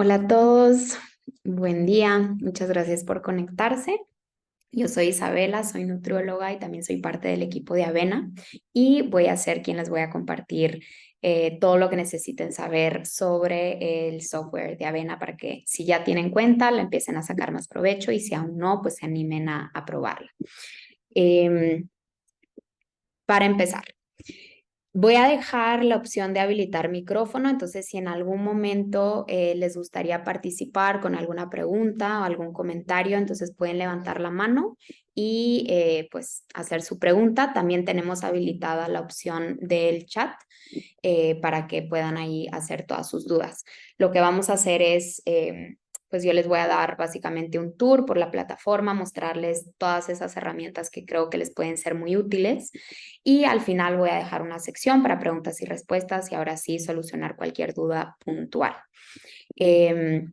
Hola a todos, buen día, muchas gracias por conectarse. Yo soy Isabela, soy nutrióloga y también soy parte del equipo de Avena y voy a ser quien les voy a compartir todo lo que necesiten saber sobre el software de Avena para que si ya tienen cuenta, la empiecen a sacar más provecho y si aún no, pues se animen a probarla. Em, para empezar. Voy a dejar la opción de habilitar micrófono, entonces si en algún momento les gustaría participar con alguna pregunta o algún comentario, entonces pueden levantar la mano y pues hacer su pregunta. También tenemos habilitada la opción del chat para que puedan ahí hacer todas sus dudas. Lo que vamos a hacer es, pues yo les voy a dar básicamente un tour por la plataforma, mostrarles todas esas herramientas que creo que les pueden ser muy útiles y al final voy a dejar una sección para preguntas y respuestas y ahora sí solucionar cualquier duda puntual. Eh,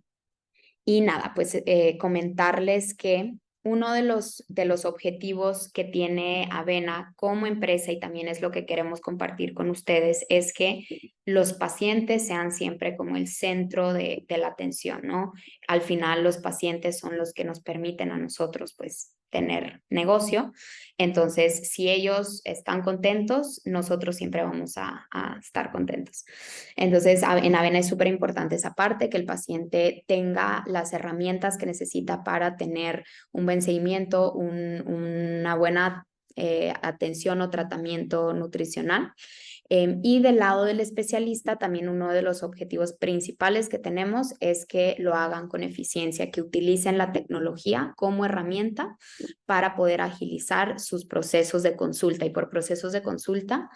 y nada, pues comentarles que uno de los objetivos que tiene Avena como empresa y también es lo que queremos compartir con ustedes es que los pacientes sean siempre como el centro de la atención, ¿no? Al final los pacientes son los que nos permiten a nosotros pues tener negocio. Entonces, si ellos están contentos, nosotros siempre vamos a estar contentos. Entonces, en Avena es súper importante esa parte, que el paciente tenga las herramientas que necesita para tener un buen seguimiento, una buena atención o tratamiento nutricional. Y del lado del especialista, también uno de los objetivos principales que tenemos es que lo hagan con eficiencia, que utilicen la tecnología como herramienta para poder agilizar sus procesos de consulta. Y por procesos de consulta,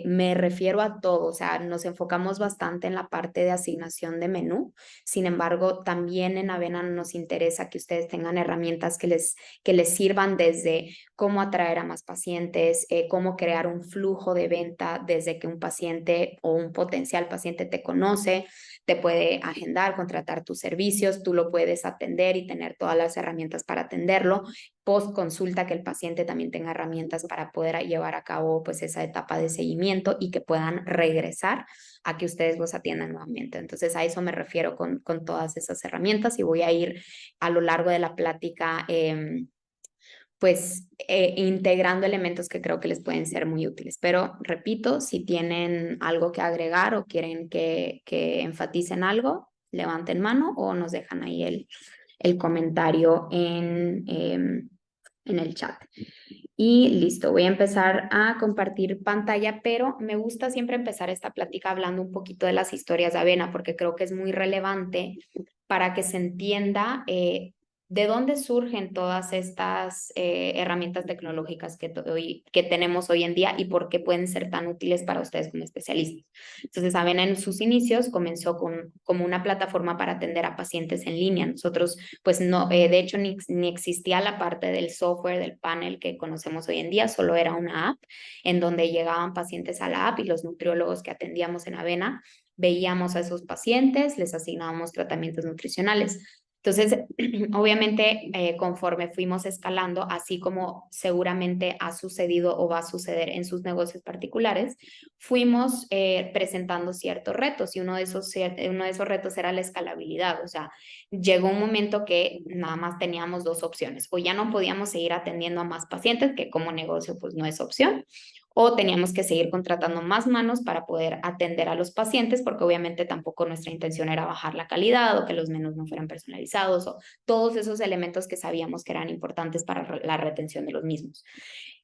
me refiero a todo, o sea, nos enfocamos bastante en la parte de asignación de menú. Sin embargo, también en Avena nos interesa que ustedes tengan herramientas que les sirvan desde cómo atraer a más pacientes, cómo crear un flujo de venta desde que un paciente o un potencial paciente te conoce, te puede agendar, contratar tus servicios, tú lo puedes atender y tener todas las herramientas para atenderlo. Post consulta, que el paciente también tenga herramientas para poder llevar a cabo pues esa etapa de seguimiento y que puedan regresar a que ustedes los atiendan nuevamente. Entonces a eso me refiero con todas esas herramientas y voy a ir a lo largo de la plática pues integrando elementos que creo que les pueden ser muy útiles. Pero repito, si tienen algo que agregar o quieren que enfaticen algo, levanten mano o nos dejan ahí el comentario en el chat. Y listo, voy a empezar a compartir pantalla, pero me gusta siempre empezar esta plática hablando un poquito de las historias de Avena, porque creo que es muy relevante para que se entienda de dónde surgen todas estas herramientas tecnológicas que tenemos hoy en día y por qué pueden ser tan útiles para ustedes como especialistas. Entonces, Avena en sus inicios comenzó como una plataforma para atender a pacientes en línea. Nosotros, pues no, de hecho, ni existía la parte del software, del panel que conocemos hoy en día, solo era una app en donde llegaban pacientes a la app y los nutriólogos que atendíamos en Avena veíamos a esos pacientes, les asignábamos tratamientos nutricionales. Entonces, obviamente, conforme fuimos escalando, así como seguramente ha sucedido o va a suceder en sus negocios particulares, fuimos presentando ciertos retos y uno de esos retos era la escalabilidad. O sea, llegó un momento que nada más teníamos dos opciones, o ya no podíamos seguir atendiendo a más pacientes, que como negocio pues no es opción, o teníamos que seguir contratando más manos para poder atender a los pacientes, porque obviamente tampoco nuestra intención era bajar la calidad o que los menús no fueran personalizados o todos esos elementos que sabíamos que eran importantes para la retención de los mismos.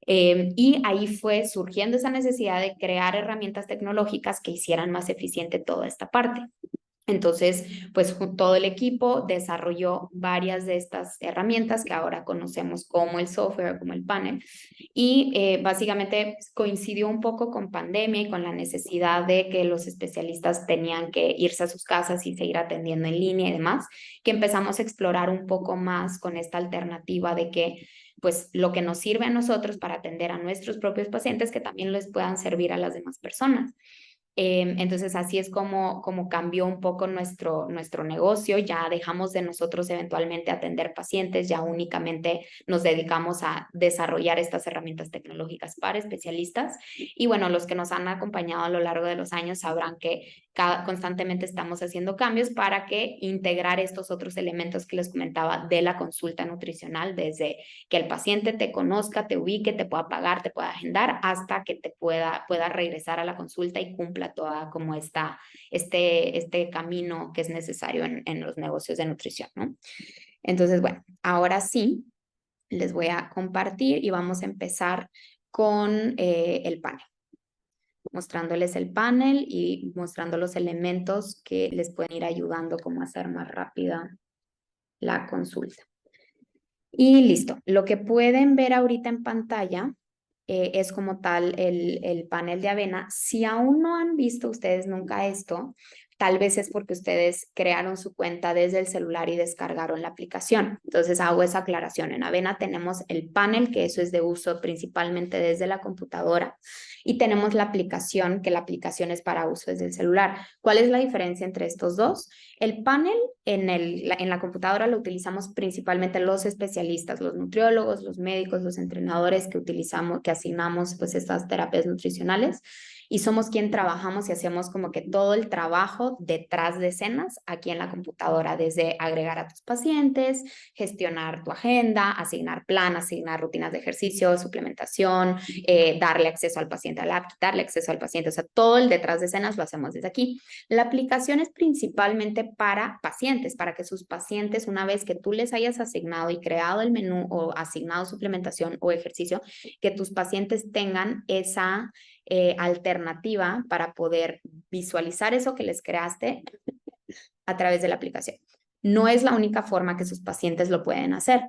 Y ahí fue surgiendo esa necesidad de crear herramientas tecnológicas que hicieran más eficiente toda esta parte. Entonces, pues todo el equipo desarrolló varias de estas herramientas que ahora conocemos como el software, como el panel, y básicamente coincidió un poco con pandemia y con la necesidad de que los especialistas tenían que irse a sus casas y seguir atendiendo en línea y demás, que empezamos a explorar un poco más con esta alternativa de que pues lo que nos sirve a nosotros para atender a nuestros propios pacientes, que también les puedan servir a las demás personas. Entonces así es como cambió un poco nuestro negocio. Ya dejamos de nosotros eventualmente atender pacientes, ya únicamente nos dedicamos a desarrollar estas herramientas tecnológicas para especialistas. Y bueno, los que nos han acompañado a lo largo de los años sabrán que constantemente estamos haciendo cambios para que integrar estos otros elementos que les comentaba de la consulta nutricional, desde que el paciente te conozca, te ubique, te pueda pagar, te pueda agendar, hasta que te pueda regresar a la consulta y cumpla toda como este camino que es necesario en los negocios de nutrición, ¿no? Entonces, bueno, ahora sí les voy a compartir y vamos a empezar con el panel, mostrándoles el panel y mostrando los elementos que les pueden ir ayudando como a hacer más rápida la consulta. Y listo, lo que pueden ver ahorita en pantalla es como tal el panel de Avena. Si aún no han visto ustedes nunca esto, tal vez es porque ustedes crearon su cuenta desde el celular y descargaron la aplicación. Entonces hago esa aclaración. En Avena tenemos el panel, que eso es de uso principalmente desde la computadora, y tenemos la aplicación, que la aplicación es para uso desde el celular. ¿Cuál es la diferencia entre estos dos? El panel en la computadora lo utilizamos principalmente los especialistas, los nutriólogos, los médicos, los entrenadores que utilizamos, que asignamos pues estas terapias nutricionales, y somos quien trabajamos y hacemos como que todo el trabajo detrás de escenas aquí en la computadora, desde agregar a tus pacientes, gestionar tu agenda, asignar plan, asignar rutinas de ejercicio, suplementación, darle acceso al paciente al app, quitarle acceso al paciente, o sea, todo el detrás de escenas lo hacemos desde aquí. La aplicación es principalmente para pacientes, para que sus pacientes, una vez que tú les hayas asignado y creado el menú o asignado suplementación o ejercicio, que tus pacientes tengan esa alternativa para poder visualizar eso que les creaste a través de la aplicación. No es la única forma que sus pacientes lo pueden hacer.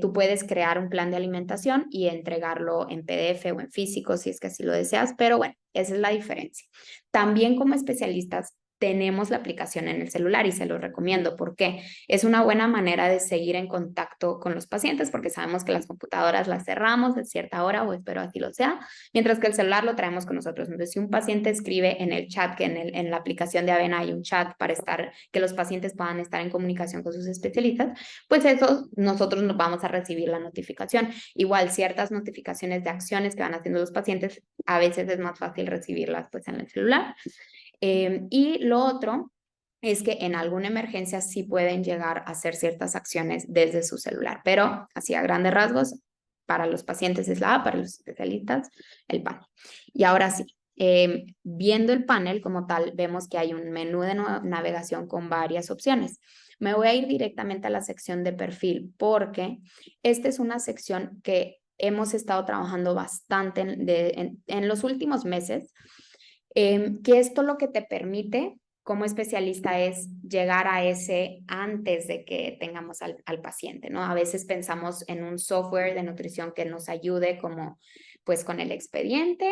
Tú puedes crear un plan de alimentación y entregarlo en PDF o en físico si es que así lo deseas, pero bueno, esa es la diferencia. También como especialistas tenemos la aplicación en el celular y se lo recomiendo porque es una buena manera de seguir en contacto con los pacientes, porque sabemos que las computadoras las cerramos a cierta hora, o espero así lo sea, mientras que el celular lo traemos con nosotros. Entonces, si un paciente escribe en el chat, que en la aplicación de Avena hay un chat para que los pacientes puedan estar en comunicación con sus especialistas, pues eso nosotros nos vamos a recibir la notificación. Igual, ciertas notificaciones de acciones que van haciendo los pacientes, a veces es más fácil recibirlas pues en el celular. Y lo otro es que en alguna emergencia sí pueden llegar a hacer ciertas acciones desde su celular, pero así a grandes rasgos, para los pacientes es la A, para los especialistas el panel. Y ahora sí, viendo el panel como tal, vemos que hay un menú de navegación con varias opciones. Me voy a ir directamente a la sección de perfil porque esta es una sección que hemos estado trabajando bastante en los últimos meses, que esto lo que te permite como especialista es llegar a ese antes de que tengamos al paciente, ¿no? A veces pensamos en un software de nutrición que nos ayude como pues con el expediente,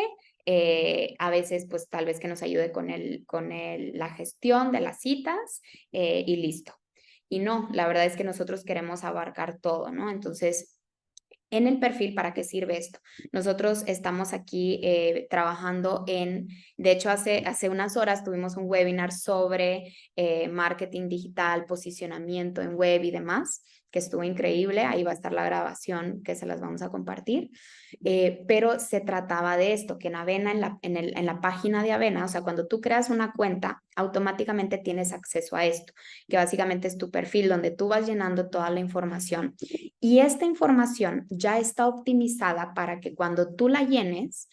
a veces pues tal vez que nos ayude con la gestión de las citas, y listo. Y no, la verdad es que nosotros queremos abarcar todo, ¿no? Entonces, en el perfil, ¿para qué sirve esto? Nosotros estamos aquí trabajando de hecho, hace unas horas tuvimos un webinar sobre marketing digital, posicionamiento en web y demás, que estuvo increíble. Ahí va a estar la grabación que se las vamos a compartir. Pero se trataba de esto, que en Avena, en la página de Avena, o sea, cuando tú creas una cuenta, automáticamente tienes acceso a esto, que básicamente es tu perfil donde tú vas llenando toda la información. Y esta información ya está optimizada para que cuando tú la llenes,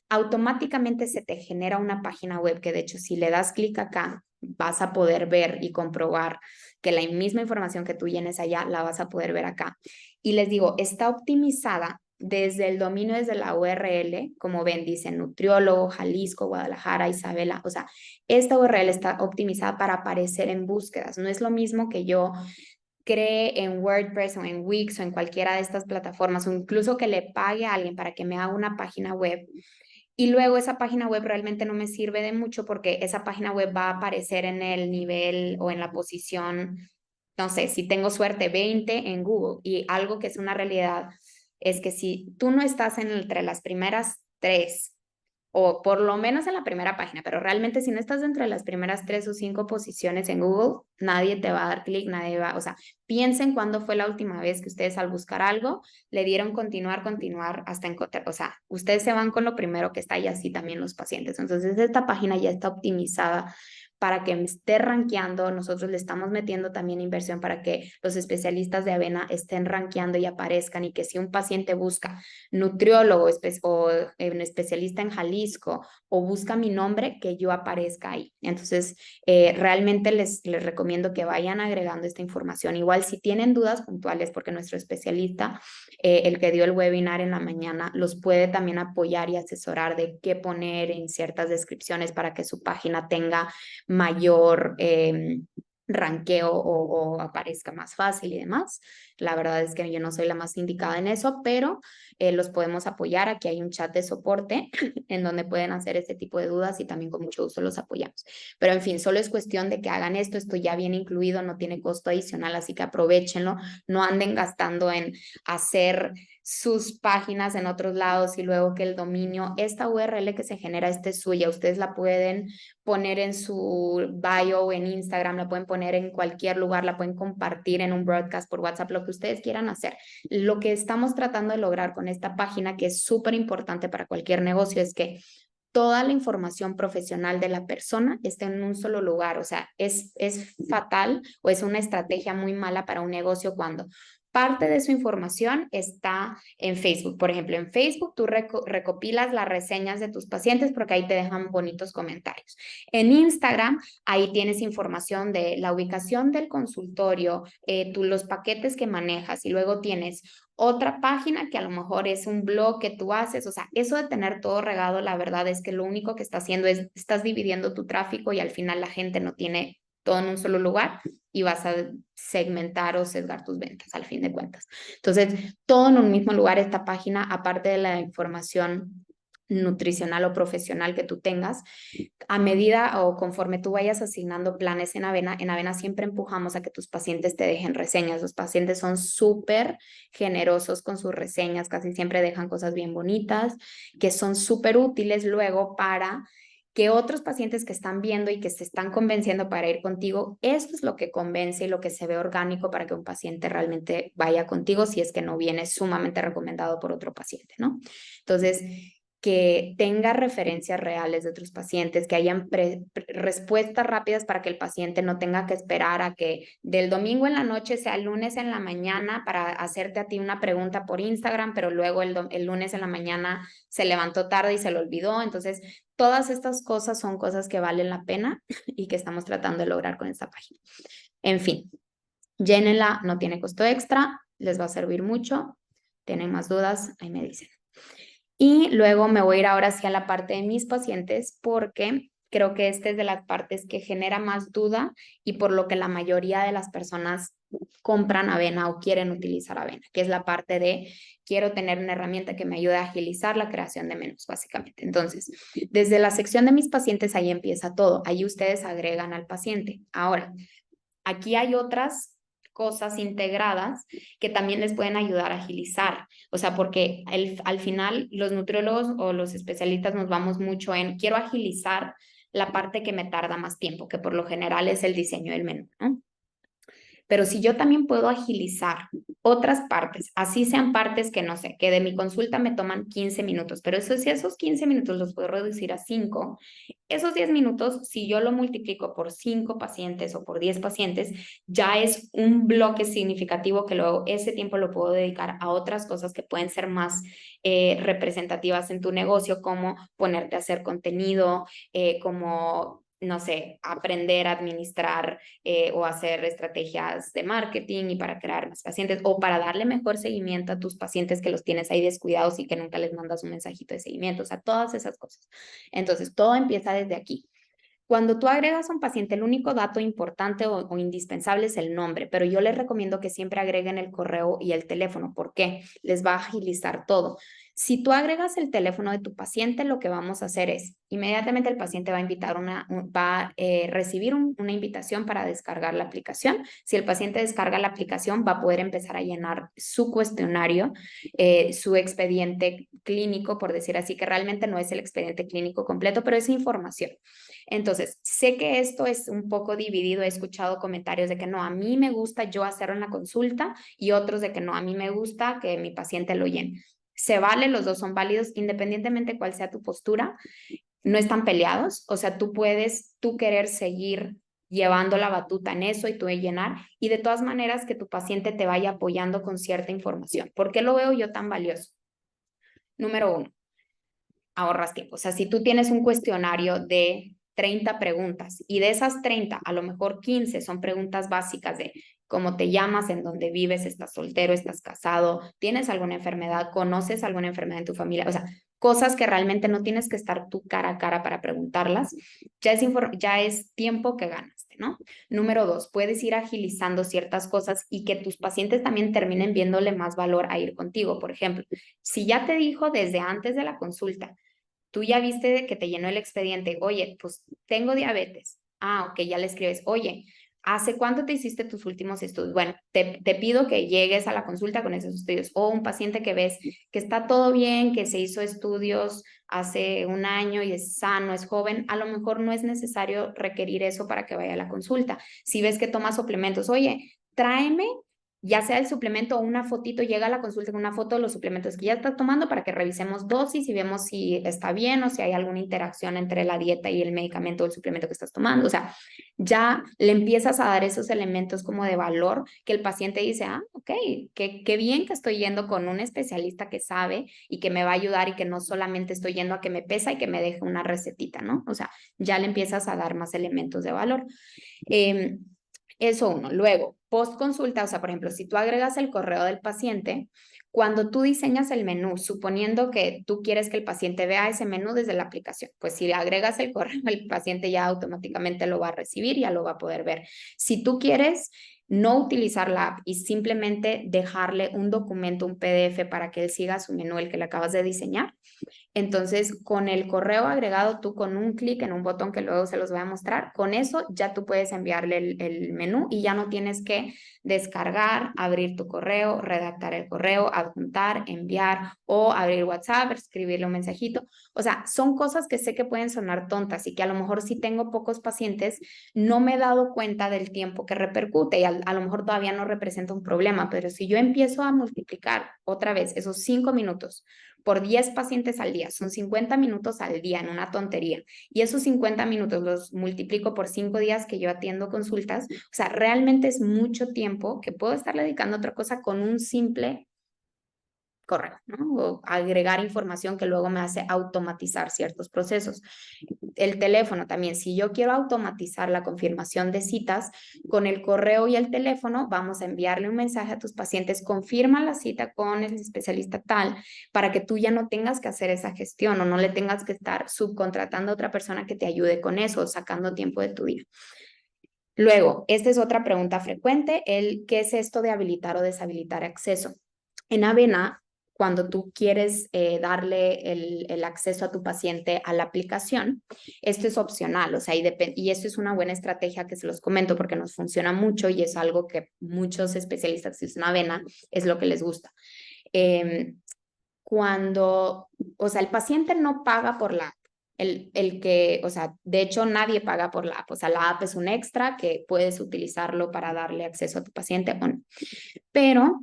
automáticamente se te genera una página web que de hecho si le das clic acá, vas a poder ver y comprobar que la misma información que tú llenes allá, la vas a poder ver acá. Y les digo, está optimizada desde el dominio, desde la URL, como ven, dice nutriólogo, Jalisco, Guadalajara, Isabela, o sea, esta URL está optimizada para aparecer en búsquedas. No es lo mismo que yo cree en WordPress o en Wix o en cualquiera de estas plataformas, o incluso que le pague a alguien para que me haga una página web, y luego esa página web realmente no me sirve de mucho porque esa página web va a aparecer en el nivel o en la posición, no sé, si tengo suerte, 20 en Google. Y algo que es una realidad es que si tú no estás entre las primeras 3 o por lo menos en la primera página, pero realmente si no estás dentro de las primeras 3 o 5 posiciones en Google, nadie te va a dar clic, nadie va, o sea, piensen cuándo fue la última vez que ustedes al buscar algo le dieron continuar hasta encontrar, o sea, ustedes se van con lo primero que está y así también los pacientes. Entonces, esta página ya está optimizada para que esté rankeando, nosotros le estamos metiendo también inversión para que los especialistas de Avena estén rankeando y aparezcan y que si un paciente busca nutriólogo o un especialista en Jalisco o busca mi nombre, que yo aparezca ahí. Entonces, realmente les recomiendo que vayan agregando esta información. Igual si tienen dudas puntuales, porque nuestro especialista, el que dio el webinar en la mañana, los puede también apoyar y asesorar de qué poner en ciertas descripciones para que su página tenga mayor ranqueo o aparezca más fácil y demás. La verdad es que yo no soy la más indicada en eso, pero los podemos apoyar. Aquí hay un chat de soporte en donde pueden hacer este tipo de dudas y también con mucho gusto los apoyamos. Pero en fin, solo es cuestión de que hagan esto ya viene incluido, no tiene costo adicional, así que aprovechenlo, no anden gastando en hacer sus páginas en otros lados y luego que el dominio, esta URL que se genera, es suya, ustedes la pueden poner en su bio o en Instagram, la pueden poner en cualquier lugar, la pueden compartir en un broadcast por WhatsApp, lo que ustedes quieran hacer. Lo que estamos tratando de lograr con esta página, que es súper importante para cualquier negocio, es que toda la información profesional de la persona esté en un solo lugar. O sea, es fatal o es una estrategia muy mala para un negocio cuando parte de su información está en Facebook. Por ejemplo, en Facebook tú recopilas las reseñas de tus pacientes porque ahí te dejan bonitos comentarios. En Instagram, ahí tienes información de la ubicación del consultorio, los paquetes que manejas y luego tienes otra página que a lo mejor es un blog que tú haces. O sea, eso de tener todo regado, la verdad es que lo único que está haciendo es, estás dividiendo tu tráfico y al final la gente no tiene todo en un solo lugar y vas a segmentar o sesgar tus ventas al fin de cuentas. Entonces, todo en un mismo lugar, esta página, aparte de la información nutricional o profesional que tú tengas, a medida o conforme tú vayas asignando planes en Avena siempre empujamos a que tus pacientes te dejen reseñas. Los pacientes son súper generosos con sus reseñas, casi siempre dejan cosas bien bonitas, que son súper útiles luego para que otros pacientes que están viendo y que se están convenciendo para ir contigo, eso es lo que convence y lo que se ve orgánico para que un paciente realmente vaya contigo si es que no viene sumamente recomendado por otro paciente, ¿no? Entonces, que tenga referencias reales de otros pacientes, que hayan respuestas rápidas para que el paciente no tenga que esperar a que del domingo en la noche sea el lunes en la mañana para hacerte a ti una pregunta por Instagram, pero luego el lunes en la mañana se levantó tarde y se lo olvidó. Entonces, todas estas cosas son cosas que valen la pena y que estamos tratando de lograr con esta página. En fin, llénenla, no tiene costo extra, les va a servir mucho. ¿Tienen más dudas? Ahí me dicen. Y luego me voy a ir ahora hacia la parte de mis pacientes porque creo que esta es de las partes que genera más duda y por lo que la mayoría de las personas compran Avena o quieren utilizar Avena, que es la parte de quiero tener una herramienta que me ayude a agilizar la creación de menús, básicamente. Entonces, desde la sección de mis pacientes, ahí empieza todo. Ahí ustedes agregan al paciente. Ahora, aquí hay otras cosas integradas que también les pueden ayudar a agilizar. O sea, porque al final los nutriólogos o los especialistas nos vamos mucho en quiero agilizar la parte que me tarda más tiempo, que por lo general es el diseño del menú, ¿no? Pero si yo también puedo agilizar otras partes, así sean partes que no sé, que de mi consulta me toman 15 minutos, pero eso, si esos 15 minutos los puedo reducir a 5, esos 10 minutos, si yo lo multiplico por 5 pacientes o por 10 pacientes, ya es un bloque significativo que luego ese tiempo lo puedo dedicar a otras cosas que pueden ser más representativas en tu negocio, como ponerte a hacer contenido, como no sé, aprender a administrar o hacer estrategias de marketing y para crear más pacientes o para darle mejor seguimiento a tus pacientes que los tienes ahí descuidados y que nunca les mandas un mensajito de seguimiento, o sea, todas esas cosas. Entonces, todo empieza desde aquí. Cuando tú agregas a un paciente, el único dato importante o indispensable es el nombre, pero yo les recomiendo que siempre agreguen el correo y el teléfono. ¿Por qué? Les va a agilizar todo. Si tú agregas el teléfono de tu paciente, lo que vamos a hacer es, inmediatamente el paciente va a recibir una invitación para descargar la aplicación. Si el paciente descarga la aplicación, va a poder empezar a llenar su cuestionario, su expediente clínico, por decir así, que realmente no es el expediente clínico completo, pero es información. Entonces, sé que esto es un poco dividido. He escuchado comentarios de que no, a mí me gusta yo hacerlo en la consulta y otros de que no, a mí me gusta que mi paciente lo llene. Se vale, los dos son válidos, independientemente cuál sea tu postura, no están peleados, o sea, tú puedes, tú querer seguir llevando la batuta en eso y tú llenar, y de todas maneras que tu paciente te vaya apoyando con cierta información. ¿Por qué lo veo yo tan valioso? Número uno, ahorras tiempo. O sea, si tú tienes un cuestionario de 30 preguntas y de esas 30, a lo mejor 15 son preguntas básicas de cómo te llamas, en dónde vives, estás soltero, estás casado, tienes alguna enfermedad, conoces alguna enfermedad en tu familia, o sea, cosas que realmente no tienes que estar tú cara a cara para preguntarlas, ya es tiempo que ganaste, ¿no? Número dos, puedes ir agilizando ciertas cosas y que tus pacientes también terminen viéndole más valor a ir contigo. Por ejemplo, si ya te dijo desde antes de la consulta, tú ya viste que te llenó el expediente, oye, pues tengo diabetes. Ah, ok, ya le escribes, oye, ¿hace cuánto te hiciste tus últimos estudios? Bueno, te pido que llegues a la consulta con esos estudios. O un paciente que ves que está todo bien, que se hizo estudios hace un año y es sano, es joven, a lo mejor no es necesario requerir eso para que vaya a la consulta. Si ves que toma suplementos, oye, tráeme ya sea el suplemento o una fotito, llega a la consulta con una foto de los suplementos que ya está tomando para que revisemos dosis y vemos si está bien o si hay alguna interacción entre la dieta y el medicamento o el suplemento que estás tomando. O sea, ya le empiezas a dar esos elementos como de valor que el paciente dice, ah, ok, qué bien que estoy yendo con un especialista que sabe y que me va a ayudar y que no solamente estoy yendo a que me pesa y que me deje una recetita, ¿no? O sea, ya le empiezas a dar más elementos de valor. Eso uno. Luego, post consulta, o sea, por ejemplo, si tú agregas el correo del paciente, cuando tú diseñas el menú, suponiendo que tú quieres que el paciente vea ese menú desde la aplicación, pues si agregas el correo, el paciente ya automáticamente lo va a recibir, ya lo va a poder ver. Si tú quieres no utilizar la app y simplemente dejarle un documento, un PDF para que él siga su menú, el que le acabas de diseñar, entonces, con el correo agregado, tú con un clic en un botón que luego se los voy a mostrar, con eso ya tú puedes enviarle el menú y ya no tienes que descargar, abrir tu correo, redactar el correo, adjuntar, enviar o abrir WhatsApp, escribirle un mensajito. O sea, son cosas que sé que pueden sonar tontas y que a lo mejor si tengo pocos pacientes, no me he dado cuenta del tiempo que repercute y a lo mejor todavía no representa un problema, pero si yo empiezo a multiplicar otra vez esos 5 minutos por 10 pacientes al día, son 50 minutos al día en una tontería, y esos 50 minutos los multiplico por 5 días que yo atiendo consultas, o sea, realmente es mucho tiempo que puedo estar dedicando a otra cosa con un simple correo, ¿no? O agregar información que luego me hace automatizar ciertos procesos. El teléfono también, si yo quiero automatizar la confirmación de citas, con el correo y el teléfono vamos a enviarle un mensaje a tus pacientes, confirma la cita con el especialista tal, para que tú ya no tengas que hacer esa gestión o no le tengas que estar subcontratando a otra persona que te ayude con eso, sacando tiempo de tu día. Luego, esta es otra pregunta frecuente, ¿qué es esto de habilitar o deshabilitar acceso? En Avena, cuando tú quieres darle el acceso a tu paciente a la aplicación, esto es opcional, o sea, y esto es una buena estrategia que se los comento porque nos funciona mucho y es algo que muchos especialistas que usan Avena es lo que les gusta. O sea, el paciente no paga por la app. O sea, de hecho nadie paga por la app, o sea, la app es un extra que puedes utilizarlo para darle acceso a tu paciente o no. Pero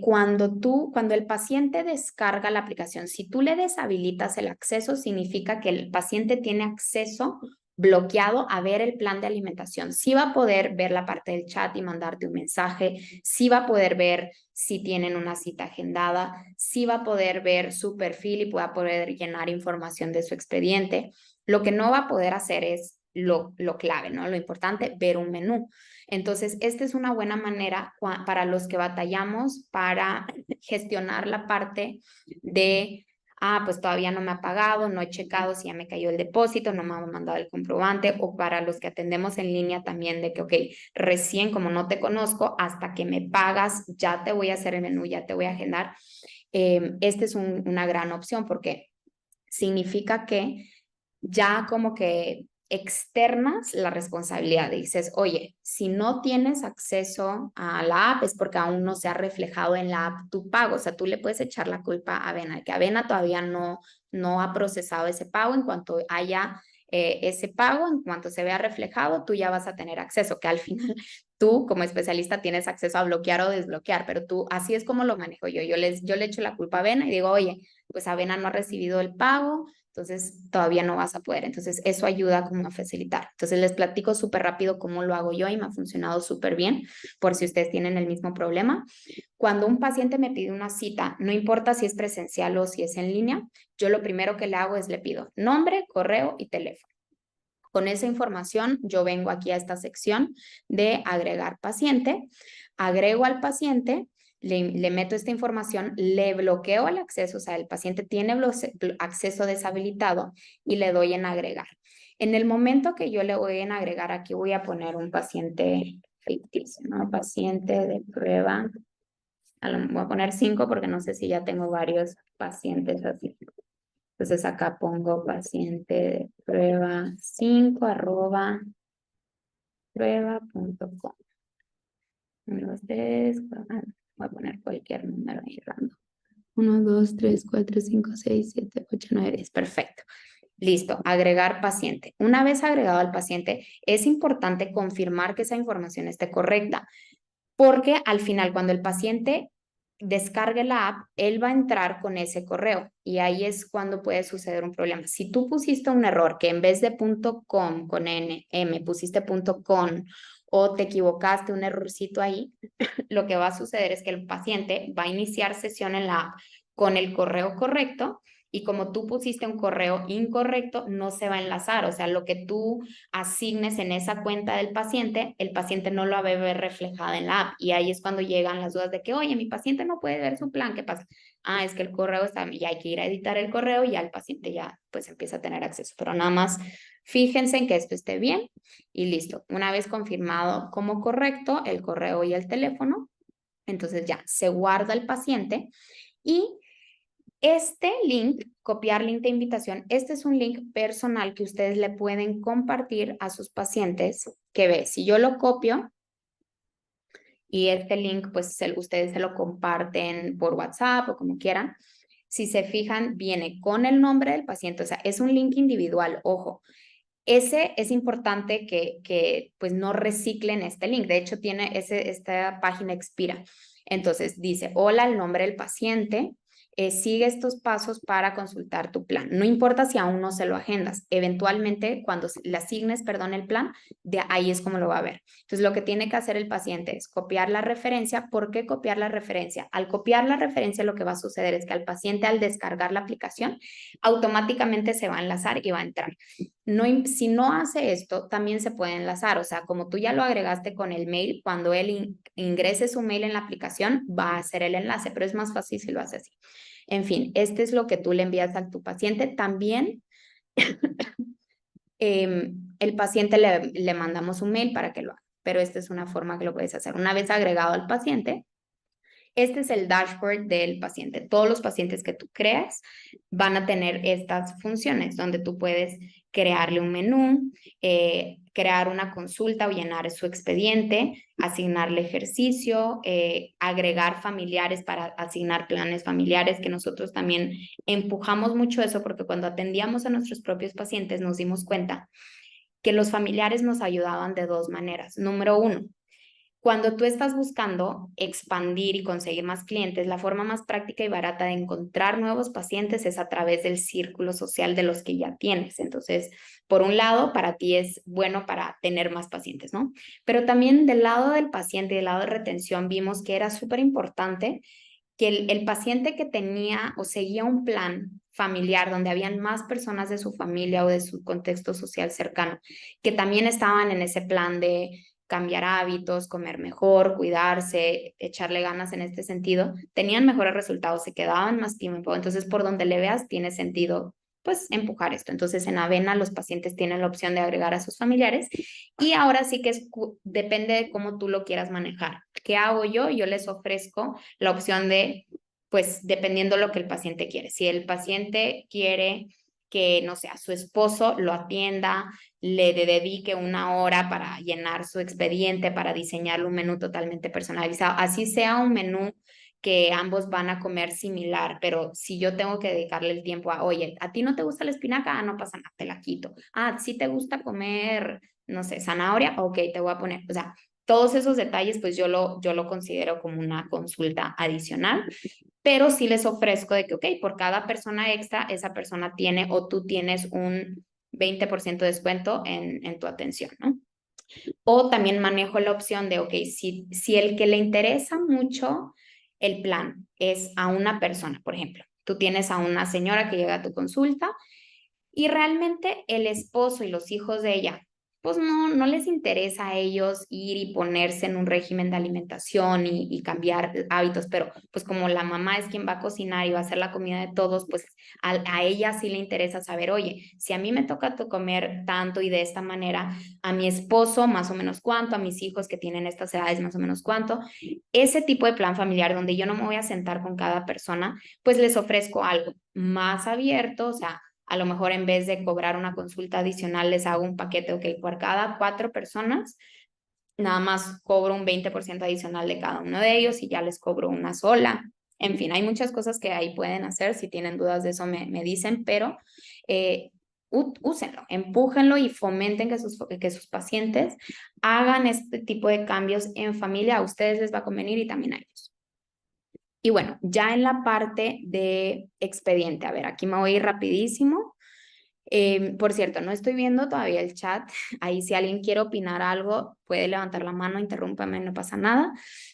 cuando el paciente descarga la aplicación, si tú le deshabilitas el acceso, significa que el paciente tiene acceso bloqueado a ver el plan de alimentación. Sí va a poder ver la parte del chat y mandarte un mensaje, sí va a poder ver si tienen una cita agendada, sí va a poder ver su perfil y va a poder llenar información de su expediente. Lo que no va a poder hacer es lo clave, ¿no? Lo importante, ver un menú. Entonces, esta es una buena manera para los que batallamos para gestionar la parte de, pues todavía no me ha pagado, no he checado si ya me cayó el depósito, no me ha mandado el comprobante, o para los que atendemos en línea también de que, ok, recién como no te conozco, hasta que me pagas, ya te voy a hacer el menú, ya te voy a agendar. esta es una gran opción porque significa que ya como que externas la responsabilidad. Dices, oye, si no tienes acceso a la app es porque aún no se ha reflejado en la app tu pago. O sea, tú le puedes echar la culpa a Avena, que Avena todavía no ha procesado ese pago. En cuanto haya ese pago, en cuanto se vea reflejado, tú ya vas a tener acceso, que al final tú como especialista tienes acceso a bloquear o desbloquear, pero tú, así es como lo manejo yo. Yo le echo la culpa a Avena y digo, oye, pues Avena no ha recibido el pago, entonces todavía no vas a poder. Entonces eso ayuda como a facilitar. Entonces les platico súper rápido cómo lo hago yo y me ha funcionado súper bien por si ustedes tienen el mismo problema. Cuando un paciente me pide una cita, no importa si es presencial o si es en línea, yo lo primero que le hago es le pido nombre, correo y teléfono. Con esa información, yo vengo aquí a esta sección de agregar paciente, agrego al paciente, le meto esta información, le bloqueo el acceso, o sea, el paciente tiene acceso deshabilitado y le doy en agregar. En el momento que yo le voy en agregar, aquí voy a poner un paciente ficticio, ¿no? Paciente de prueba. Voy a poner 5 porque no sé si ya tengo varios pacientes así. Entonces acá pongo paciente de prueba 5 arroba prueba.com. 1, 2, 3, voy a poner cualquier número ahí random. 1, 2, 3, 4, 5, 6, 7, 8, 9, 10. Perfecto. Listo, agregar paciente. Una vez agregado al paciente, es importante confirmar que esa información esté correcta, porque al final cuando el paciente descargue la app, él va a entrar con ese correo y ahí es cuando puede suceder un problema. Si tú pusiste un error que en vez de .com con m pusiste .com o te equivocaste, un errorcito ahí, lo que va a suceder es que el paciente va a iniciar sesión en la app con el correo correcto y como tú pusiste un correo incorrecto, no se va a enlazar. O sea, lo que tú asignes en esa cuenta del paciente, el paciente no lo va a ver reflejada en la app. Y ahí es cuando llegan las dudas de que, oye, mi paciente no puede ver su plan, ¿qué pasa? Ah, es que el correo está, ya hay que ir a editar el correo y ya el paciente ya pues empieza a tener acceso. Pero nada más fíjense en que esto esté bien y listo. Una vez confirmado como correcto el correo y el teléfono, entonces ya se guarda el paciente y este link, copiar link de invitación, este es un link personal que ustedes le pueden compartir a sus pacientes que ve. Si yo lo copio y este link, pues ustedes se lo comparten por WhatsApp o como quieran. Si se fijan, viene con el nombre del paciente, o sea, es un link individual, ojo. Ese es importante que pues no reciclen este link. De hecho, esta página expira. Entonces dice, hola, el nombre del paciente, sigue estos pasos para consultar tu plan. No importa si aún no se lo agendas. Eventualmente, cuando le asignes, perdón, el plan, de ahí es como lo va a ver. Entonces, lo que tiene que hacer el paciente es copiar la referencia. ¿Por qué copiar la referencia? Al copiar la referencia, lo que va a suceder es que al paciente, al descargar la aplicación, automáticamente se va a enlazar y va a entrar. No, si no hace esto, también se puede enlazar. O sea, como tú ya lo agregaste con el mail, cuando él ingrese su mail en la aplicación, va a hacer el enlace, pero es más fácil si lo hace así. En fin, este es lo que tú le envías a tu paciente. También el paciente le mandamos un mail para que lo haga, pero esta es una forma que lo puedes hacer. Una vez agregado al paciente, este es el dashboard del paciente. Todos los pacientes que tú creas van a tener estas funciones donde tú puedes crearle un menú, crear una consulta o llenar su expediente, asignarle ejercicio, agregar familiares para asignar planes familiares, que nosotros también empujamos mucho eso porque cuando atendíamos a nuestros propios pacientes nos dimos cuenta que los familiares nos ayudaban de dos maneras. Número uno, cuando tú estás buscando expandir y conseguir más clientes, la forma más práctica y barata de encontrar nuevos pacientes es a través del círculo social de los que ya tienes. Entonces, por un lado, para ti es bueno para tener más pacientes, ¿no? Pero también del lado del paciente y del lado de retención vimos que era súper importante que el paciente que tenía o seguía un plan familiar donde habían más personas de su familia o de su contexto social cercano, que también estaban en ese plan de cambiar hábitos, comer mejor, cuidarse, echarle ganas en este sentido, tenían mejores resultados, se quedaban más tiempo. Entonces, por donde le veas, tiene sentido pues empujar esto. Entonces, en Avena los pacientes tienen la opción de agregar a sus familiares y ahora sí que depende de cómo tú lo quieras manejar. ¿Qué hago yo? Yo les ofrezco la opción de pues dependiendo lo que el paciente quiere. Si el paciente quiere que, no sé, a su esposo lo atienda, le dedique una hora para llenar su expediente, para diseñarle un menú totalmente personalizado, así sea un menú que ambos van a comer similar, pero si yo tengo que dedicarle el tiempo a, oye, ¿a ti no te gusta la espinaca? Ah, no pasa nada, te la quito. Ah, ¿sí te gusta comer, no sé, zanahoria? Ok, te voy a poner, o sea, todos esos detalles, pues yo lo considero como una consulta adicional, pero sí les ofrezco de que, ok, por cada persona extra, esa persona tiene o tú tienes un 20% de descuento en tu atención, ¿no? O también manejo la opción de, ok, si el que le interesa mucho el plan es a una persona, por ejemplo, tú tienes a una señora que llega a tu consulta y realmente el esposo y los hijos de ella, pues no les interesa a ellos ir y ponerse en un régimen de alimentación y cambiar hábitos, pero pues como la mamá es quien va a cocinar y va a hacer la comida de todos, pues a ella sí le interesa saber, oye, si a mí me toca comer tanto y de esta manera, a mi esposo más o menos cuánto, a mis hijos que tienen estas edades más o menos cuánto, ese tipo de plan familiar donde yo no me voy a sentar con cada persona, pues les ofrezco algo más abierto, o sea, a lo mejor en vez de cobrar una consulta adicional, les hago un paquete, ok, por cada 4 personas, nada más cobro un 20% adicional de cada uno de ellos y ya les cobro una sola. En fin, hay muchas cosas que ahí pueden hacer. Si tienen dudas de eso, me dicen, pero úsenlo, empújenlo y fomenten que sus pacientes hagan este tipo de cambios en familia. A ustedes les va a convenir y también a ellos. Y bueno, ya en la parte de expediente, a ver, aquí me voy a ir rapidísimo. Por cierto, no estoy viendo todavía el chat. Ahí si alguien quiere opinar algo, puede levantar la mano, interrúmpame, no pasa nada.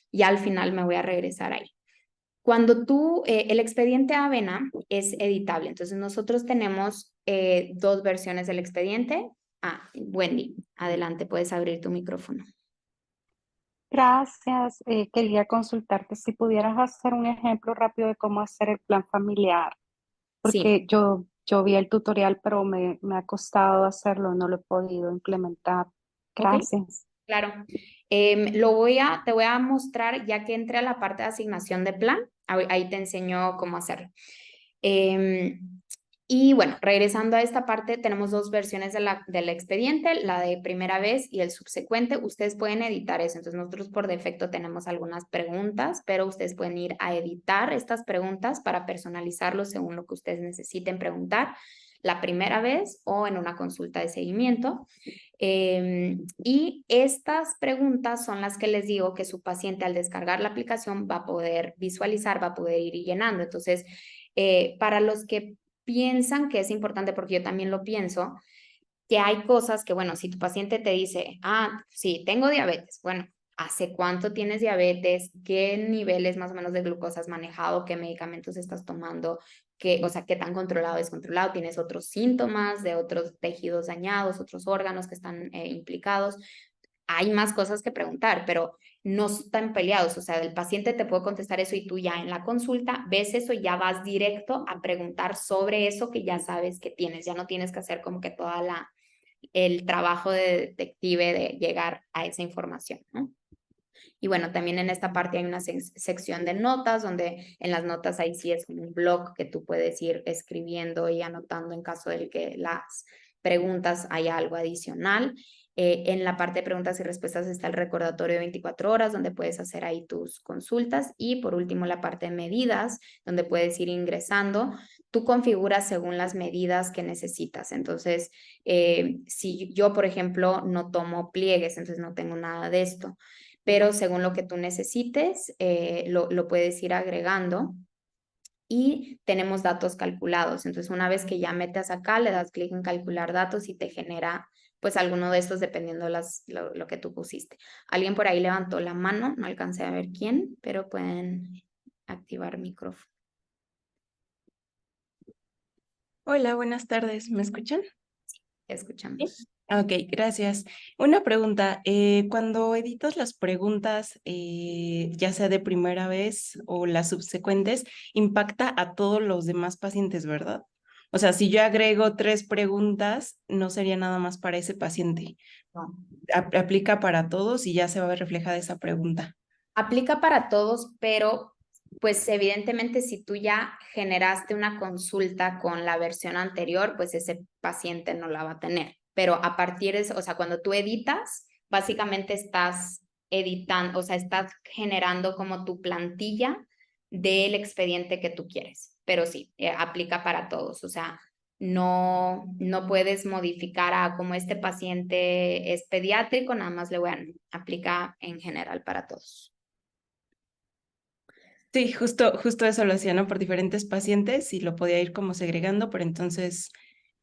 Y al final me voy a regresar ahí. Cuando el expediente Avena es editable, entonces nosotros tenemos 2 versiones del expediente. Ah, Wendy, adelante, puedes abrir tu micrófono. Gracias. Quería consultarte si pudieras hacer un ejemplo rápido de cómo hacer el plan familiar, Sí, porque yo vi el tutorial, pero me ha costado hacerlo, no lo he podido implementar. ok. Gracias. Claro. Te voy a mostrar ya que entré a la parte de asignación de plan. Ahí te enseño cómo hacerlo. Em, y bueno, regresando a esta parte, tenemos 2 versiones del expediente, la de primera vez y el subsecuente. Ustedes pueden editar eso. Entonces, nosotros por defecto tenemos algunas preguntas, pero ustedes pueden ir a editar estas preguntas para personalizarlo según lo que ustedes necesiten preguntar la primera vez o en una consulta de seguimiento. Y estas preguntas son las que les digo que su paciente al descargar la aplicación va a poder visualizar, va a poder ir llenando. Entonces, para los que piensan que es importante, porque yo también lo pienso, que hay cosas que, bueno, si tu paciente te dice, ah, sí, tengo diabetes, bueno, ¿hace cuánto tienes diabetes? ¿Qué niveles más o menos de glucosa has manejado? ¿Qué medicamentos estás tomando? O sea, ¿qué tan controlado es controlado? ¿Tienes otros síntomas de otros tejidos dañados, otros órganos que están implicados? Hay más cosas que preguntar, pero no están peleados. O sea, el paciente te puede contestar eso y tú ya en la consulta ves eso y ya vas directo a preguntar sobre eso que ya sabes que tienes. Ya no tienes que hacer como que toda el trabajo de detective de llegar a esa información, ¿no? Y bueno, también en esta parte hay una sección de notas, donde en las notas ahí sí es un blog que tú puedes ir escribiendo y anotando en caso de que las preguntas haya algo adicional. En la parte de preguntas y respuestas está el recordatorio de 24 horas, donde puedes hacer ahí tus consultas. Y por último, la parte de medidas, donde puedes ir ingresando. Tú configuras según las medidas que necesitas. Entonces, si yo, por ejemplo, no tomo pliegues, entonces no tengo nada de esto, pero según lo que tú necesites, lo puedes ir agregando y tenemos datos calculados. Entonces, una vez que ya metes acá, le das clic en calcular datos y te genera pues alguno de estos dependiendo lo que tú pusiste. Alguien por ahí levantó la mano, no alcancé a ver quién, pero pueden activar micrófono. Hola, buenas tardes. ¿Me escuchan? Sí. Escuchamos. Ok, gracias. Una pregunta. Cuando editas las preguntas, ya sea de primera vez o las subsecuentes, impacta a todos los demás pacientes, ¿verdad? O sea, si yo agrego 3 preguntas, no sería nada más para ese paciente. No. Aplica para todos y ya se va a ver reflejada esa pregunta. Aplica para todos, pero pues evidentemente si tú ya generaste una consulta con la versión anterior, pues ese paciente no la va a tener. Pero a partir de eso, o sea, cuando tú editas, básicamente estás editando, o sea, estás generando como tu plantilla del expediente que tú quieres. Pero sí, aplica para todos, o sea, no puedes modificar a como este paciente es pediátrico, nada más le voy a aplicar en general para todos. Sí, justo eso lo hacía, ¿no? Por diferentes pacientes y lo podía ir como segregando, pero entonces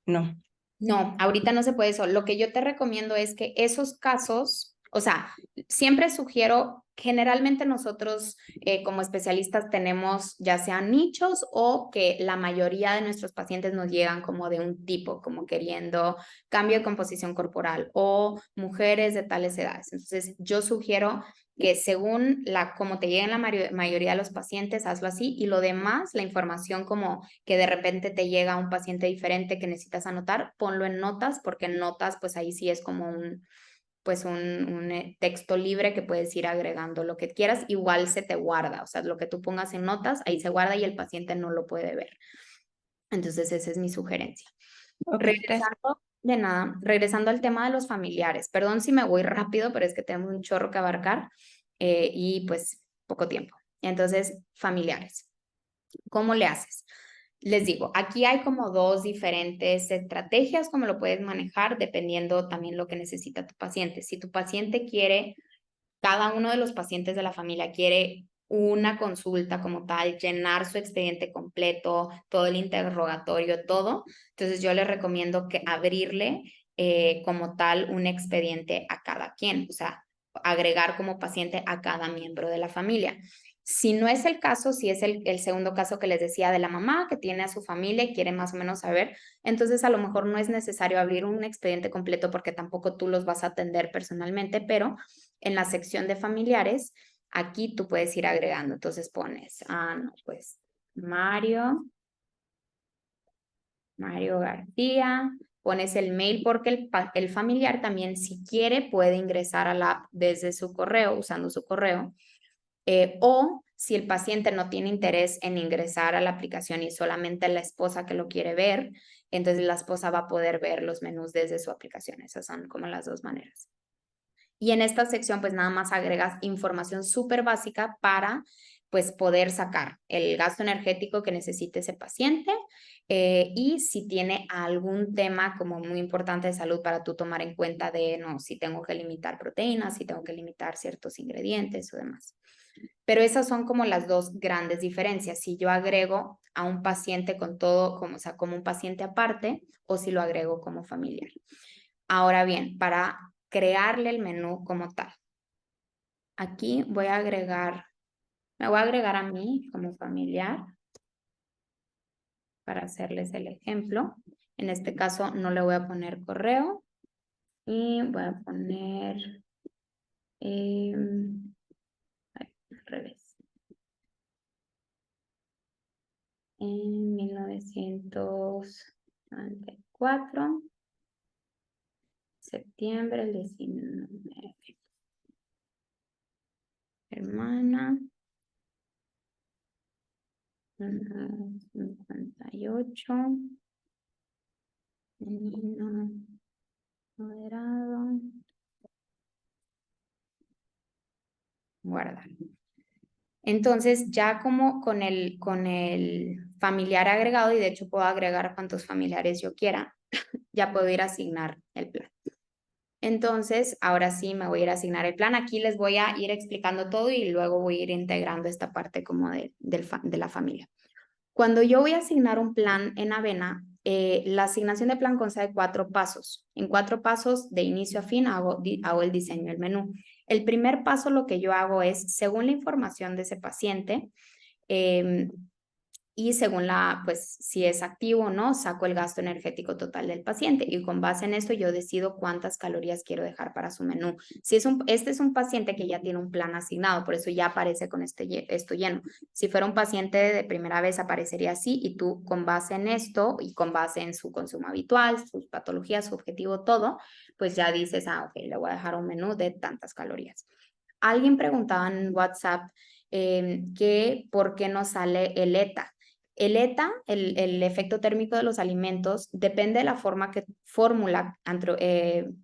no. No, ahorita no se puede eso. Lo que yo te recomiendo es que esos casos, o sea, siempre sugiero, generalmente nosotros como especialistas tenemos ya sean nichos o que la mayoría de nuestros pacientes nos llegan como de un tipo, como queriendo cambio de composición corporal o mujeres de tales edades. Entonces, yo sugiero que según como te lleguen la mayoría de los pacientes, hazlo así y lo demás, la información como que de repente te llega un paciente diferente que necesitas anotar, ponlo en notas porque en notas pues ahí sí es como un texto libre que puedes ir agregando lo que quieras, igual se te guarda, o sea, lo que tú pongas en notas, ahí se guarda y el paciente no lo puede ver. Entonces esa es mi sugerencia. Ok, gracias. Regresando al tema de los familiares. Perdón si me voy rápido, pero es que tenemos un chorro que abarcar y pues poco tiempo. Entonces, familiares. ¿Cómo le haces? Les digo, aquí hay como dos diferentes estrategias como lo puedes manejar dependiendo también lo que necesita tu paciente. Si tu paciente quiere, cada uno de los pacientes de la familia quiere una consulta como tal, llenar su expediente completo, todo el interrogatorio, todo. Entonces yo les recomiendo que abrirle como tal un expediente a cada quien, o sea, agregar como paciente a cada miembro de la familia. Si no es el caso, si es el segundo caso que les decía de la mamá que tiene a su familia y quiere más o menos saber, entonces a lo mejor no es necesario abrir un expediente completo porque tampoco tú los vas a atender personalmente, pero en la sección de familiares, aquí tú puedes ir agregando. Entonces pones, no, pues Mario García, pones el mail porque el familiar también si quiere puede ingresar a la app desde su correo, usando su correo, o si el paciente no tiene interés en ingresar a la aplicación y solamente la esposa que lo quiere ver, entonces la esposa va a poder ver los menús desde su aplicación. Esas son como las dos maneras. Y en esta sección pues nada más agregas información súper básica para pues poder sacar el gasto energético que necesite ese paciente y si tiene algún tema como muy importante de salud para tú tomar en cuenta de, no, si tengo que limitar proteínas, si tengo que limitar ciertos ingredientes o demás. Pero esas son como las dos grandes diferencias. Si yo agrego a un paciente con todo, como, o sea, como un paciente aparte o si lo agrego como familiar. Ahora bien, para crearle el menú como tal. Aquí voy a agregar, me voy a agregar a mí como familiar para hacerles el ejemplo. En este caso no le voy a poner correo y voy a poner al revés. En 1994, septiembre el 19. Hermana, 58, menino, moderado, guardar. Entonces, ya como con el familiar agregado, y de hecho puedo agregar a cuantos familiares yo quiera, ya puedo ir a asignar el plan. Entonces, ahora sí me voy a ir a asignar el plan. Aquí les voy a ir explicando todo y luego voy a ir integrando esta parte como de la familia. Cuando yo voy a asignar un plan en Avena, la asignación de plan consta de 4 pasos. En 4 pasos, de inicio a fin, hago el diseño del menú. El primer paso lo que yo hago es, según la información de ese paciente, y según pues si es activo o no, saco el gasto energético total del paciente y con base en esto yo decido cuántas calorías quiero dejar para su menú. Si este es un paciente que ya tiene un plan asignado, por eso ya aparece con esto lleno. Si fuera un paciente de primera vez aparecería así y tú con base en esto y con base en su consumo habitual, sus patologías, su objetivo, todo, pues ya dices, ok, le voy a dejar un menú de tantas calorías. Alguien preguntaba en WhatsApp que por qué no sale el ETA. El ETA, el efecto térmico de los alimentos, depende de la fórmula,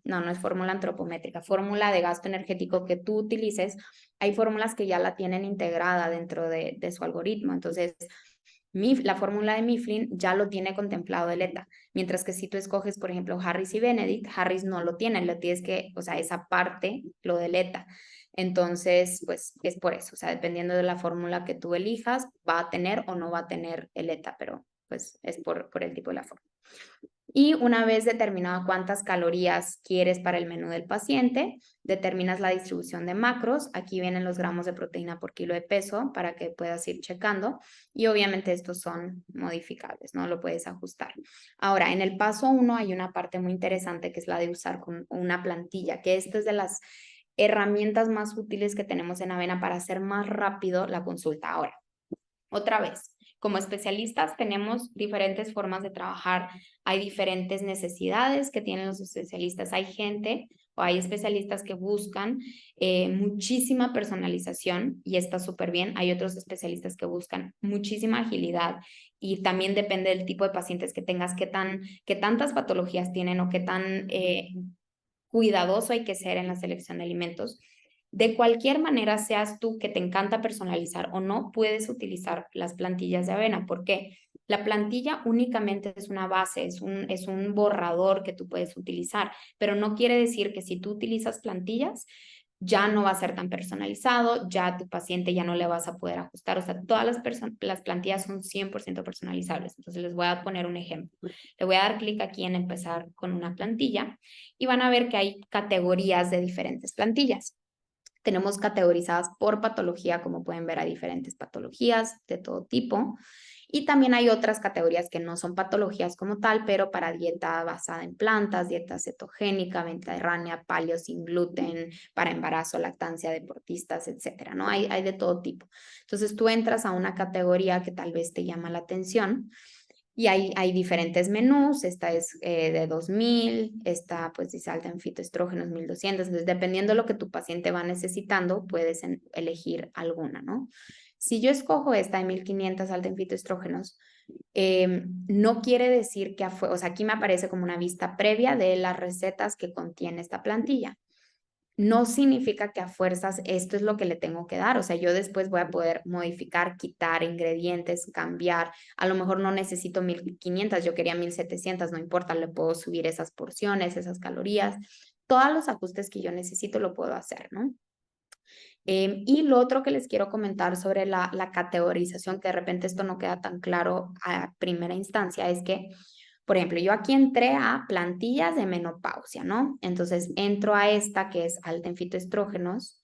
no es fórmula antropométrica, fórmula de gasto energético que tú utilices. Hay fórmulas que ya la tienen integrada dentro de su algoritmo. Entonces, la fórmula de Mifflin ya lo tiene contemplado el ETA, mientras que si tú escoges, por ejemplo, Harris y Benedict, Harris no lo tiene, lo tienes que, o sea, esa parte lo del ETA. Entonces, pues es por eso, o sea, dependiendo de la fórmula que tú elijas, va a tener o no va a tener el ETA, pero pues es por el tipo de la fórmula. Y una vez determinado cuántas calorías quieres para el menú del paciente, determinas la distribución de macros. Aquí vienen los gramos de proteína por kilo de peso para que puedas ir checando. Y obviamente estos son modificables, ¿no? Lo puedes ajustar. Ahora, en el paso 1 hay una parte muy interesante que es la de usar con una plantilla, que esta es de las herramientas más útiles que tenemos en Avena para hacer más rápido la consulta. Ahora, otra vez, como especialistas tenemos diferentes formas de trabajar, hay diferentes necesidades que tienen los especialistas, hay gente o hay especialistas que buscan muchísima personalización y está súper bien, hay otros especialistas que buscan muchísima agilidad y también depende del tipo de pacientes que tengas, qué tantas patologías tienen o qué tan cuidadoso hay que ser en la selección de alimentos. De cualquier manera, seas tú que te encanta personalizar o no, puedes utilizar las plantillas de Avena. ¿Por qué? La plantilla únicamente es una base, es un borrador que tú puedes utilizar, pero no quiere decir que si tú utilizas plantillas, ya no va a ser tan personalizado, ya a tu paciente ya no le vas a poder ajustar. O sea, todas las plantillas son 100% personalizables. Entonces, les voy a poner un ejemplo. Le voy a dar clic aquí en empezar con una plantilla y van a ver que hay categorías de diferentes plantillas. Tenemos categorizadas por patología, como pueden ver, a diferentes patologías de todo tipo. Y también hay otras categorías que no son patologías como tal, pero para dieta basada en plantas, dieta cetogénica, mediterránea, paleo sin gluten, para embarazo, lactancia, deportistas, etcétera, ¿no? Hay de todo tipo. Entonces tú entras a una categoría que tal vez te llama la atención. Y hay diferentes menús, esta es de 2000, esta pues dice alta en fitoestrógenos 1200, entonces dependiendo de lo que tu paciente va necesitando, puedes elegir alguna, ¿no? Si yo escojo esta de 1500 alta en fitoestrógenos, no quiere decir que, o sea, aquí me aparece como una vista previa de las recetas que contiene esta plantilla. No significa que a fuerzas esto es lo que le tengo que dar. O sea, yo después voy a poder modificar, quitar ingredientes, cambiar. A lo mejor no necesito 1500, yo quería 1700, no importa, le puedo subir esas porciones, esas calorías. Todos los ajustes que yo necesito lo puedo hacer, ¿no? Y lo otro que les quiero comentar sobre la categorización, que de repente esto no queda tan claro a primera instancia, es que por ejemplo, yo aquí entré a plantillas de menopausia, ¿no? Entonces entro a esta que es alta en fitoestrógenos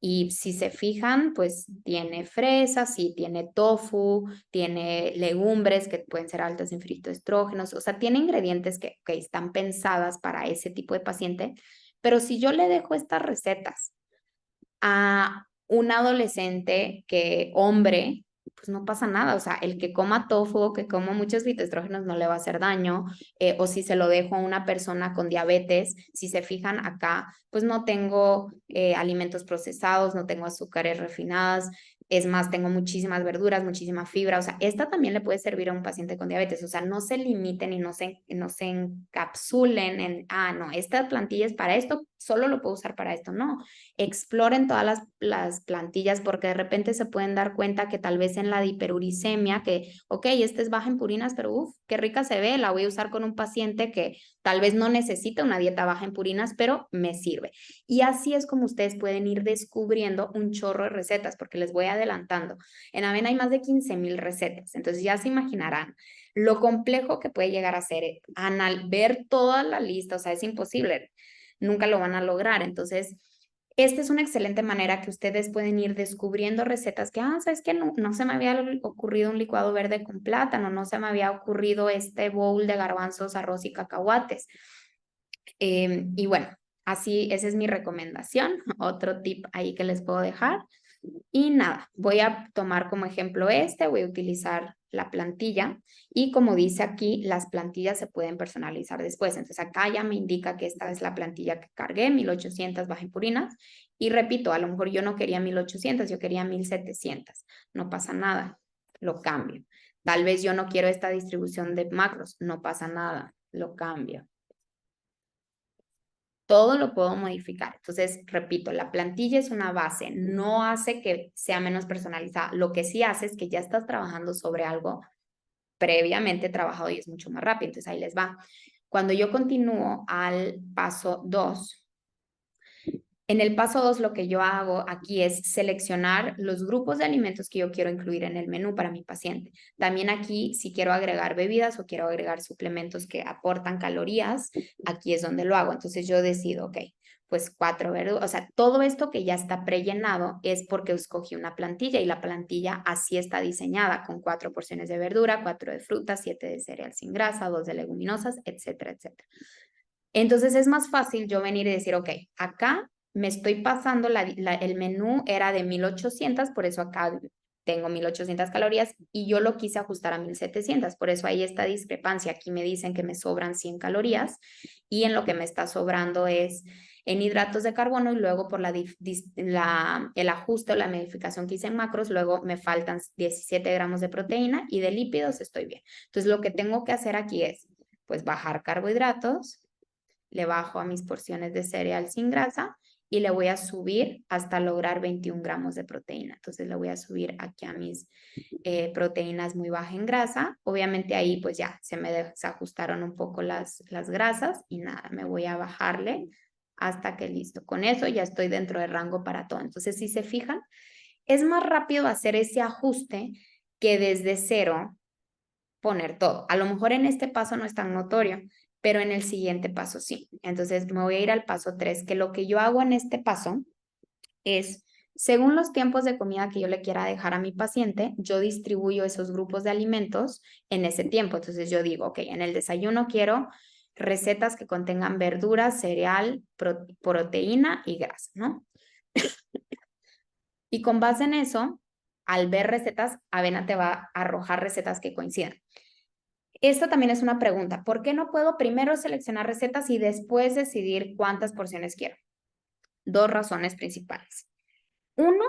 y si se fijan, pues tiene fresas, sí, tiene tofu, tiene legumbres que pueden ser altas en fitoestrógenos, o sea, tiene ingredientes que están pensadas para ese tipo de paciente, pero si yo le dejo estas recetas a un adolescente hombre, pues no pasa nada, o sea, el que coma tofu o que coma muchos fitoestrógenos no le va a hacer daño, o si se lo dejo a una persona con diabetes, si se fijan acá, pues no tengo alimentos procesados, no tengo azúcares refinadas, es más, tengo muchísimas verduras, muchísima fibra, o sea, esta también le puede servir a un paciente con diabetes, o sea, no se limiten y no se encapsulen en, no, esta plantilla es para esto, solo lo puedo usar para esto, no, exploren todas las plantillas porque de repente se pueden dar cuenta que tal vez en la hiperuricemia, que, ok, esta es baja en purinas, pero uff, qué rica se ve, la voy a usar con un paciente que tal vez no necesita una dieta baja en purinas, pero me sirve. Y así es como ustedes pueden ir descubriendo un chorro de recetas, porque les voy adelantando. En Avena hay más de 15,000 recetas, entonces ya se imaginarán lo complejo que puede llegar a ser ver toda la lista, o sea, es imposible, nunca lo van a lograr. Entonces, esta es una excelente manera que ustedes pueden ir descubriendo recetas que, ¿sabes qué? No se me había ocurrido un licuado verde con plátano, no se me había ocurrido este bowl de garbanzos, arroz y cacahuates. Y bueno, Así, esa es mi recomendación. Otro tip ahí que les puedo dejar. Y nada, voy a tomar como ejemplo voy a utilizar la plantilla y como dice aquí, las plantillas se pueden personalizar después. Entonces acá ya me indica que esta es la plantilla que cargué, 1800 bajipurinas. Y repito, a lo mejor yo no quería 1800, yo quería 1700. No pasa nada, lo cambio. Tal vez yo no quiero esta distribución de macros, no pasa nada, lo cambio. Todo lo puedo modificar. Entonces, repito, la plantilla es una base, no hace que sea menos personalizada. Lo que sí hace es que ya estás trabajando sobre algo previamente trabajado y es mucho más rápido. Entonces, ahí les va. Cuando yo continúo al paso 2, en el paso 2 lo que yo hago aquí es seleccionar los grupos de alimentos que yo quiero incluir en el menú para mi paciente. También aquí, si quiero agregar bebidas o quiero agregar suplementos que aportan calorías, aquí es donde lo hago. Entonces yo decido, ok, pues 4 verduras, o sea, todo esto que ya está prellenado es porque escogí una plantilla y la plantilla así está diseñada con 4 porciones de verdura, 4 de frutas, 7 de cereal sin grasa, 2 de leguminosas, etcétera, etcétera. Entonces es más fácil yo venir y decir, ok, acá me estoy pasando, el menú era de 1800, por eso acá tengo 1800 calorías y yo lo quise ajustar a 1700, por eso ahí está discrepancia. Aquí me dicen que me sobran 100 calorías y en lo que me está sobrando es en hidratos de carbono y luego por el ajuste o la modificación que hice en macros, luego me faltan 17 gramos de proteína y de lípidos estoy bien. Entonces lo que tengo que hacer aquí es pues bajar carbohidratos, le bajo a mis porciones de cereal sin grasa y le voy a subir hasta lograr 21 gramos de proteína. Entonces le voy a subir aquí a mis proteínas muy bajas en grasa. Obviamente ahí pues ya se me desajustaron un poco las grasas y nada, me voy a bajarle hasta que listo. Con eso ya estoy dentro del rango para todo. Entonces si se fijan, es más rápido hacer ese ajuste que desde cero poner todo. A lo mejor en este paso no es tan notorio, pero en el siguiente paso sí. Entonces me voy a ir al paso 3, que lo que yo hago en este paso es, según los tiempos de comida que yo le quiera dejar a mi paciente, yo distribuyo esos grupos de alimentos en ese tiempo. Entonces yo digo, ok, en el desayuno quiero recetas que contengan verduras, cereal, proteína y grasa, ¿no? Y con base en eso, al ver recetas, Avena te va a arrojar recetas que coincidan. Esta también es una pregunta. ¿Por qué no puedo primero seleccionar recetas y después decidir cuántas porciones quiero? Dos razones principales. Uno,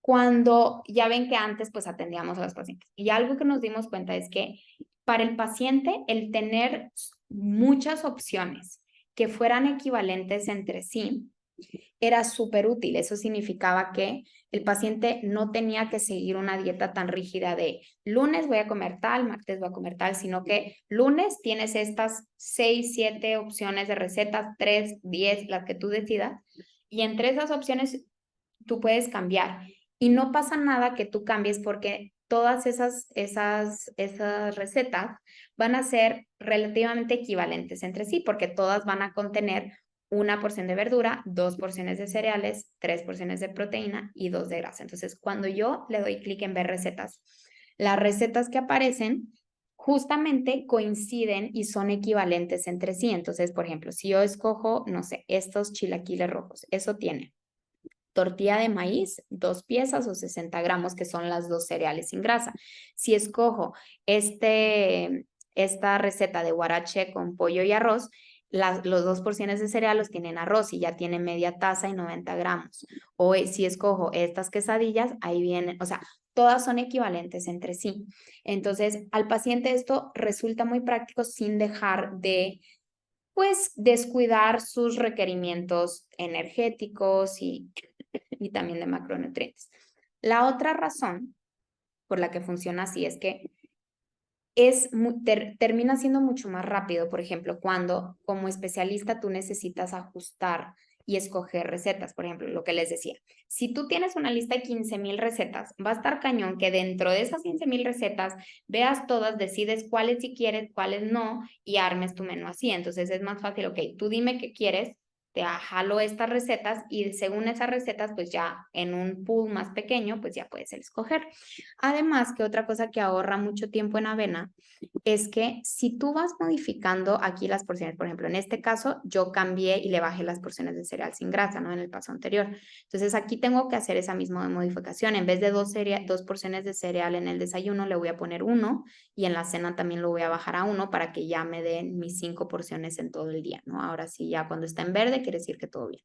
cuando ya ven que antes pues atendíamos a los pacientes y algo que nos dimos cuenta es que para el paciente el tener muchas opciones que fueran equivalentes entre sí era súper útil. Eso significaba que el paciente no tenía que seguir una dieta tan rígida de lunes voy a comer tal, martes voy a comer tal, sino que lunes tienes estas 6, 7 opciones de recetas, 3, 10, las que tú decidas, y entre esas opciones tú puedes cambiar. Y no pasa nada que tú cambies porque todas esas recetas van a ser relativamente equivalentes entre sí, porque todas van a contener una porción de verdura, 2 porciones de cereales, 3 porciones de proteína y 2 de grasa. Entonces, cuando yo le doy clic en ver recetas, las recetas que aparecen justamente coinciden y son equivalentes entre sí. Entonces, por ejemplo, si yo escojo, no sé, estos chilaquiles rojos, eso tiene tortilla de maíz, 2 piezas o 60 gramos, que son las 2 cereales sin grasa. Si escojo esta receta de huarache con pollo y arroz, los 2 porciones de cereal los tienen arroz y ya tiene media taza y 90 gramos. O si escojo estas quesadillas, ahí vienen, o sea, todas son equivalentes entre sí. Entonces, al paciente esto resulta muy práctico sin dejar de pues descuidar sus requerimientos energéticos y también de macronutrientes. La otra razón por la que funciona así es que termina siendo mucho más rápido, por ejemplo, cuando como especialista tú necesitas ajustar y escoger recetas, por ejemplo, lo que les decía. Si tú tienes una lista de 15,000 recetas, va a estar cañón que dentro de esas 15,000 recetas veas todas, decides cuáles si quieres, cuáles no y armes tu menú así. Entonces es más fácil, ok, tú dime qué quieres jalo estas recetas y según esas recetas, pues ya en un pool más pequeño, pues ya puedes escoger. Además, que otra cosa que ahorra mucho tiempo en Avena es que si tú vas modificando aquí las porciones, por ejemplo, en este caso yo cambié y le bajé las porciones de cereal sin grasa, ¿no? En el paso anterior. Entonces aquí tengo que hacer esa misma modificación. En vez de dos porciones de cereal en el desayuno, le voy a poner 1 y en la cena también lo voy a bajar a 1 para que ya me den mis 5 porciones en todo el día, ¿no? Ahora sí, ya cuando está en verde quiere decir que todo bien.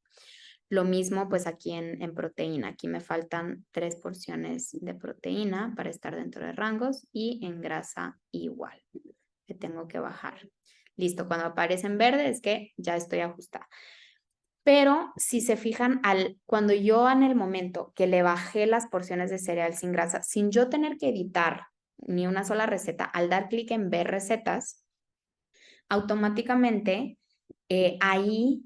Lo mismo pues aquí en proteína. Aquí me faltan 3 porciones de proteína para estar dentro de rangos y en grasa igual. Que tengo que bajar. Listo, cuando aparece en verde es que ya estoy ajustada. Pero si se fijan, cuando yo en el momento que le bajé las porciones de cereal sin grasa, sin yo tener que editar ni una sola receta, al dar clic en ver recetas, automáticamente ahí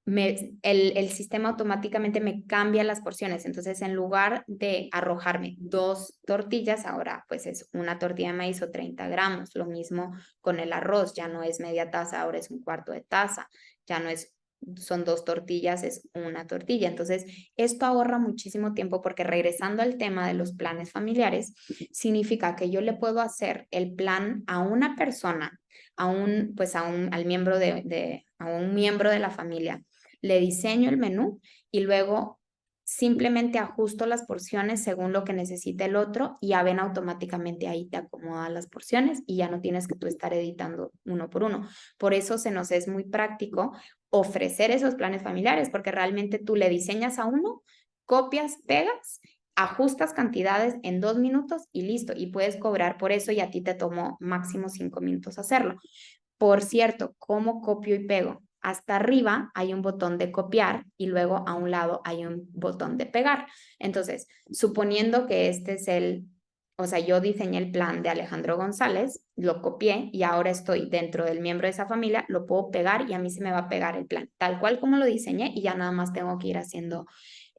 el sistema automáticamente me cambia las porciones. Entonces, en lugar de arrojarme 2 tortillas, ahora pues es una tortilla de maíz o 30 gramos. Lo mismo con el arroz, ya no es media taza, ahora es un cuarto de taza. Ya no son 2 tortillas, es una tortilla. Entonces, esto ahorra muchísimo tiempo porque regresando al tema de los planes familiares, significa que yo le puedo hacer el plan a una persona al miembro a un miembro de la familia, le diseño el menú y luego simplemente ajusto las porciones según lo que necesite el otro y Avena automáticamente ahí te acomoda las porciones y ya no tienes que tú estar editando uno por uno. Por eso se nos es muy práctico ofrecer esos planes familiares porque realmente tú le diseñas a uno, copias, pegas, ajustas cantidades en 2 minutos y listo, y puedes cobrar por eso y a ti te tomó máximo 5 minutos hacerlo. Por cierto, ¿cómo copio y pego? Hasta arriba hay un botón de copiar y luego a un lado hay un botón de pegar. Entonces, suponiendo que este es yo diseñé el plan de Alejandro González, lo copié y ahora estoy dentro del miembro de esa familia, lo puedo pegar y a mí se me va a pegar el plan, tal cual como lo diseñé y ya nada más tengo que ir haciendo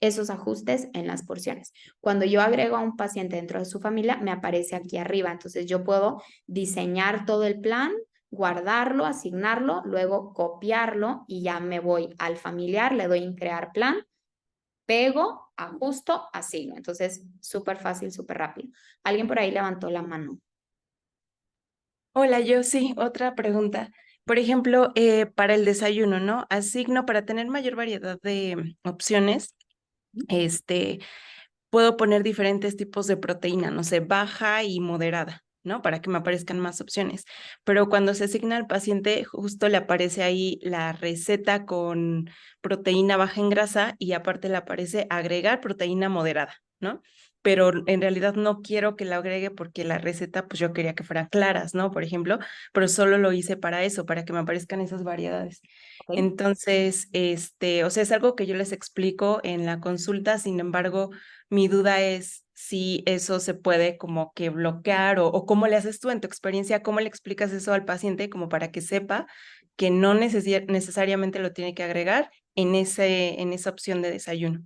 esos ajustes en las porciones. Cuando yo agrego a un paciente dentro de su familia, me aparece aquí arriba. Entonces yo puedo diseñar todo el plan, guardarlo, asignarlo, luego copiarlo y ya me voy al familiar, le doy en crear plan, pego, ajusto, asigno. Entonces, súper fácil, súper rápido. Alguien por ahí levantó la mano. Hola, yo sí, otra pregunta. Por ejemplo, para el desayuno, ¿no? Asigno para tener mayor variedad de opciones, puedo poner diferentes tipos de proteína, no sé, baja y moderada, ¿no? Para que me aparezcan más opciones. Pero cuando se asigna al paciente, justo le aparece ahí la receta con proteína baja en grasa y aparte le aparece agregar proteína moderada, ¿no? Pero en realidad no quiero que la agregue porque la receta, pues yo quería que fuera claras, ¿no? Por ejemplo, pero solo lo hice para eso, para que me aparezcan esas variedades. Ok. Entonces, o sea, es algo que yo les explico en la consulta, sin embargo, mi duda es si eso se puede como que bloquear o cómo le haces tú en tu experiencia, cómo le explicas eso al paciente como para que sepa que no necesariamente lo tiene que agregar en esa opción de desayuno.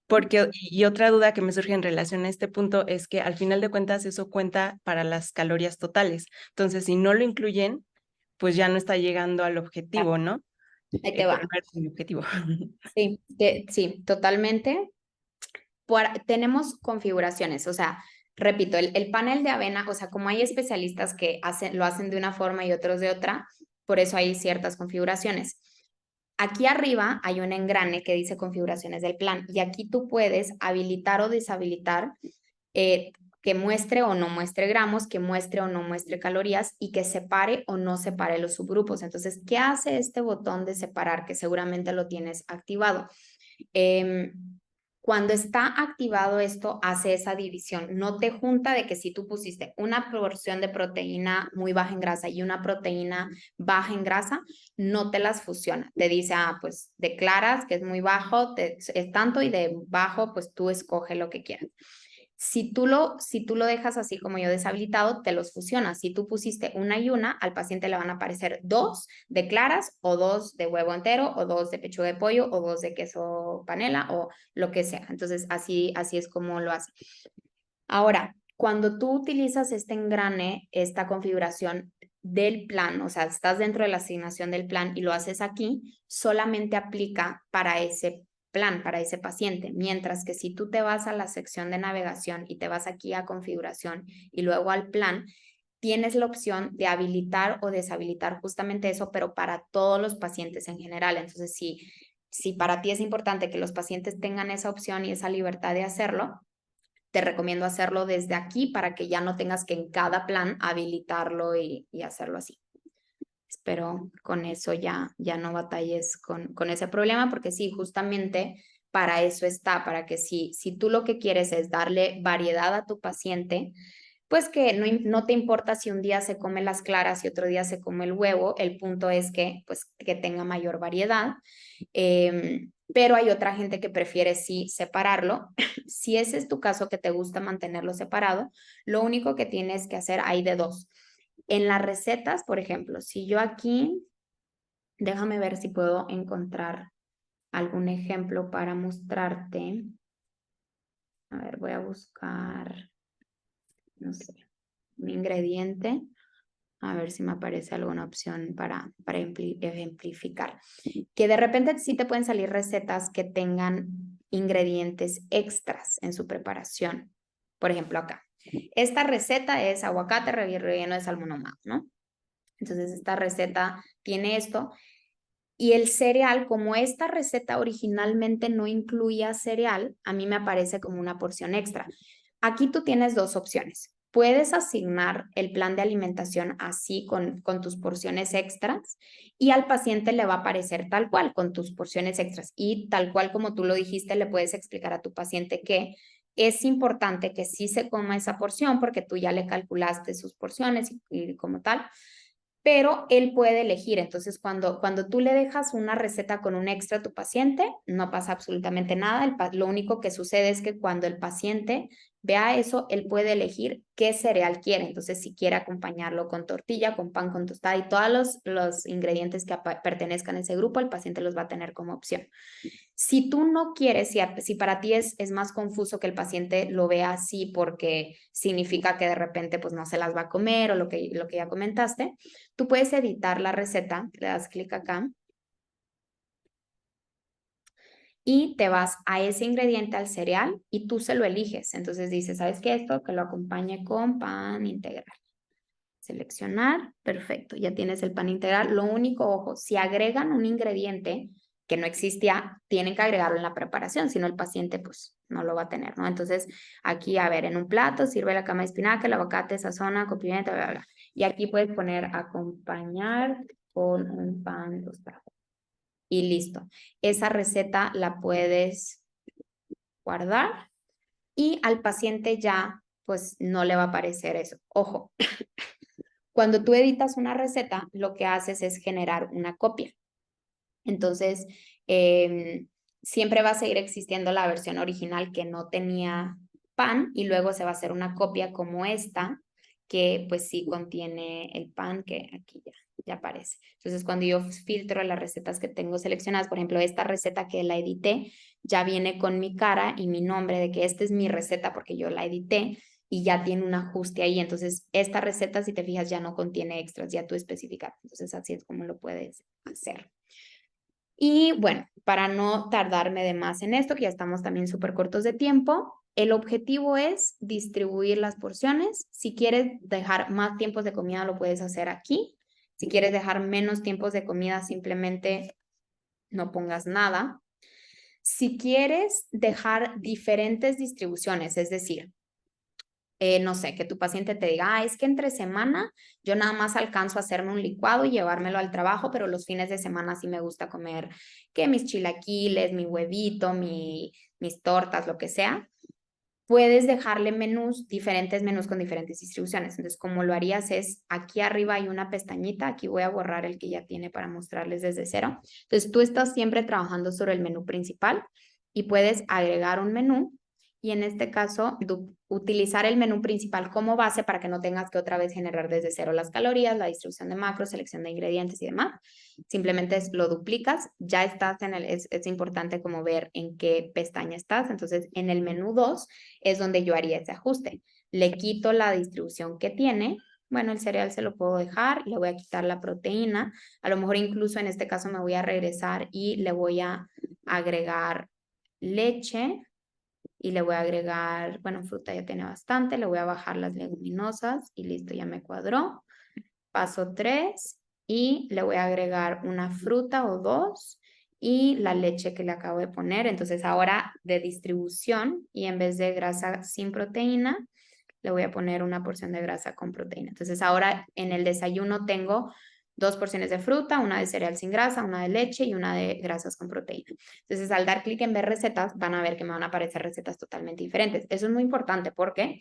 Porque, y otra duda que me surge en relación a este punto es que al final de cuentas eso cuenta para las calorías totales. Entonces, si no lo incluyen, pues ya no está llegando al objetivo, ¿no? Ahí te va. Pero no es mi objetivo. Sí, sí, totalmente. Tenemos configuraciones, o sea, repito, el panel de Avena, o sea, como hay especialistas que lo hacen de una forma y otros de otra, por eso hay ciertas configuraciones. Aquí arriba hay un engrane que dice configuraciones del plan y aquí tú puedes habilitar o deshabilitar que muestre o no muestre gramos, que muestre o no muestre calorías y que separe o no separe los subgrupos. Entonces, ¿qué hace este botón de separar? Que seguramente lo tienes activado. Cuando está activado esto, hace esa división. No te junta de que si tú pusiste una porción de proteína muy baja en grasa y una proteína baja en grasa, no te las fusiona. Te dice, pues declaras que es muy bajo, es tanto y de bajo, pues tú escoge lo que quieras. Si tú lo dejas así como yo deshabilitado, te los fusionas. Si tú pusiste una y una, al paciente le van a aparecer 2 de claras o 2 de huevo entero o 2 de pechuga de pollo o 2 de queso panela o lo que sea. Entonces, así es como lo hace. Ahora, cuando tú utilizas este engrane, esta configuración, del plan, o sea, estás dentro de la asignación del plan y lo haces aquí, solamente aplica para ese plan, para ese paciente, mientras que si tú te vas a la sección de navegación y te vas aquí a configuración y luego al plan, tienes la opción de habilitar o deshabilitar justamente eso, pero para todos los pacientes en general. Entonces, si para ti es importante que los pacientes tengan esa opción y esa libertad de hacerlo, te recomiendo hacerlo desde aquí para que ya no tengas que en cada plan habilitarlo y hacerlo así. Espero con eso ya no batalles con ese problema, porque sí, justamente para eso está, para que si tú lo que quieres es darle variedad a tu paciente, pues que no te importa si un día se come las claras y otro día se come el huevo, el punto es que, pues, que tenga mayor variedad. Pero hay otra gente que prefiere sí separarlo. Si ese es tu caso, que te gusta mantenerlo separado, lo único que tienes que hacer, hay de dos. En las recetas, por ejemplo, si yo aquí, déjame ver si puedo encontrar algún ejemplo para mostrarte. A ver, voy a buscar, no sé, un ingrediente. A ver si me aparece alguna opción para ejemplificar. Que de repente sí te pueden salir recetas que tengan ingredientes extras en su preparación. Por ejemplo, acá. Esta receta es aguacate relleno de salmón ahumado, ¿no? Entonces, esta receta tiene esto. Y el cereal, como esta receta originalmente no incluía cereal, a mí me aparece como una porción extra. Aquí tú tienes dos opciones. Puedes asignar el plan de alimentación así con tus porciones extras y al paciente le va a aparecer tal cual con tus porciones extras. Y tal cual como tú lo dijiste, le puedes explicar a tu paciente que es importante que sí se coma esa porción porque tú ya le calculaste sus porciones y como tal, pero él puede elegir. Entonces, cuando tú le dejas una receta con un extra a tu paciente, no pasa absolutamente nada. Lo único que sucede es que cuando el paciente vea eso, él puede elegir qué cereal quiere. Entonces, si quiere acompañarlo con tortilla, con pan, con tostada y todos los ingredientes que pertenezcan a ese grupo, el paciente los va a tener como opción. Si tú no quieres, si para ti es más confuso que el paciente lo vea así porque significa que de repente pues no se las va a comer o lo que ya comentaste, tú puedes editar la receta, le das clic acá y te vas a ese ingrediente, al cereal, y tú se lo eliges. Entonces dices, ¿sabes qué? Esto que lo acompañe con pan integral. Seleccionar, perfecto, ya tienes el pan integral. Lo único, ojo, si agregan un ingrediente que no existía, tienen que agregarlo en la preparación, si no el paciente pues no lo va a tener, ¿no? Entonces aquí, a ver, en un plato sirve la cama de espinaca, el aguacate, sazona, con pimienta, bla, bla, bla. Y aquí puedes poner acompañar con un pan tostado. Y listo. Esa receta la puedes guardar y al paciente ya pues no le va a aparecer eso. Ojo, cuando tú editas una receta, lo que haces es generar una copia. Entonces, siempre va a seguir existiendo la versión original que no tenía pan y luego se va a hacer una copia como esta, que pues sí contiene el pan, que aquí ya aparece. Entonces, cuando yo filtro las recetas que tengo seleccionadas, por ejemplo, esta receta que la edité, ya viene con mi cara y mi nombre de que esta es mi receta porque yo la edité y ya tiene un ajuste ahí. Entonces, esta receta, si te fijas, ya no contiene extras, ya tú especificas. Entonces, así es como lo puedes hacer. Y bueno, para no tardarme de más en esto, que ya estamos también súper cortos de tiempo, el objetivo es distribuir las porciones. Si quieres dejar más tiempos de comida, lo puedes hacer aquí. Si quieres dejar menos tiempos de comida, simplemente no pongas nada. Si quieres dejar diferentes distribuciones, es decir, no sé, que tu paciente te diga, es que entre semana yo nada más alcanzo a hacerme un licuado y llevármelo al trabajo, pero los fines de semana sí me gusta comer que mis chilaquiles, mi huevito, mis tortas, lo que sea. Puedes dejarle diferentes menús con diferentes distribuciones. Entonces, como lo harías es, aquí arriba hay una pestañita, aquí voy a borrar el que ya tiene para mostrarles desde cero. Entonces, tú estás siempre trabajando sobre el menú principal y puedes agregar un menú y en este caso utilizar el menú principal como base para que no tengas que otra vez generar desde cero las calorías, la distribución de macros, selección de ingredientes y demás. Simplemente lo duplicas, ya estás es importante como ver en qué pestaña estás. Entonces, en el menú 2 es donde yo haría ese ajuste. Le quito la distribución que tiene bueno, el cereal se lo puedo dejar, le voy a quitar la proteína, a lo mejor incluso en este caso me voy a regresar y le voy a agregar leche y le voy a agregar, bueno, fruta ya tiene bastante, le voy a bajar las leguminosas y listo, ya me cuadró. Paso 3 y le voy a agregar una fruta o dos y la leche que le acabo de poner. Entonces ahora de distribución y en vez de grasa sin proteína, le voy a poner una porción de grasa con proteína. Entonces ahora en el desayuno tengo 2 porciones de fruta, una de cereal sin grasa, una de leche y una de grasas con proteína. Entonces al dar clic en ver recetas, van a ver que me van a aparecer recetas totalmente diferentes. Eso es muy importante porque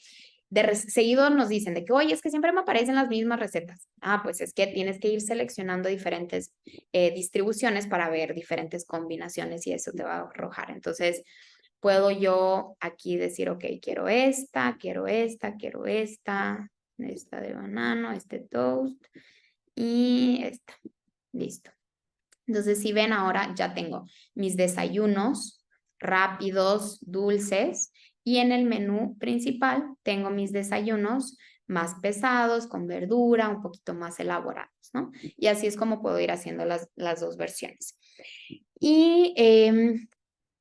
seguido nos dicen de que, oye, es que siempre me aparecen las mismas recetas. Ah, pues es que tienes que ir seleccionando diferentes distribuciones para ver diferentes combinaciones y eso te va a arrojar. Entonces, puedo yo aquí decir, ok, quiero esta, quiero esta, quiero esta de banano, este toast y esta. Listo. Entonces, si ven ahora, ya tengo mis desayunos rápidos, dulces, y en el menú principal tengo mis desayunos más pesados, con verdura, un poquito más elaborados, ¿no? Y así es como puedo ir haciendo las dos versiones. Y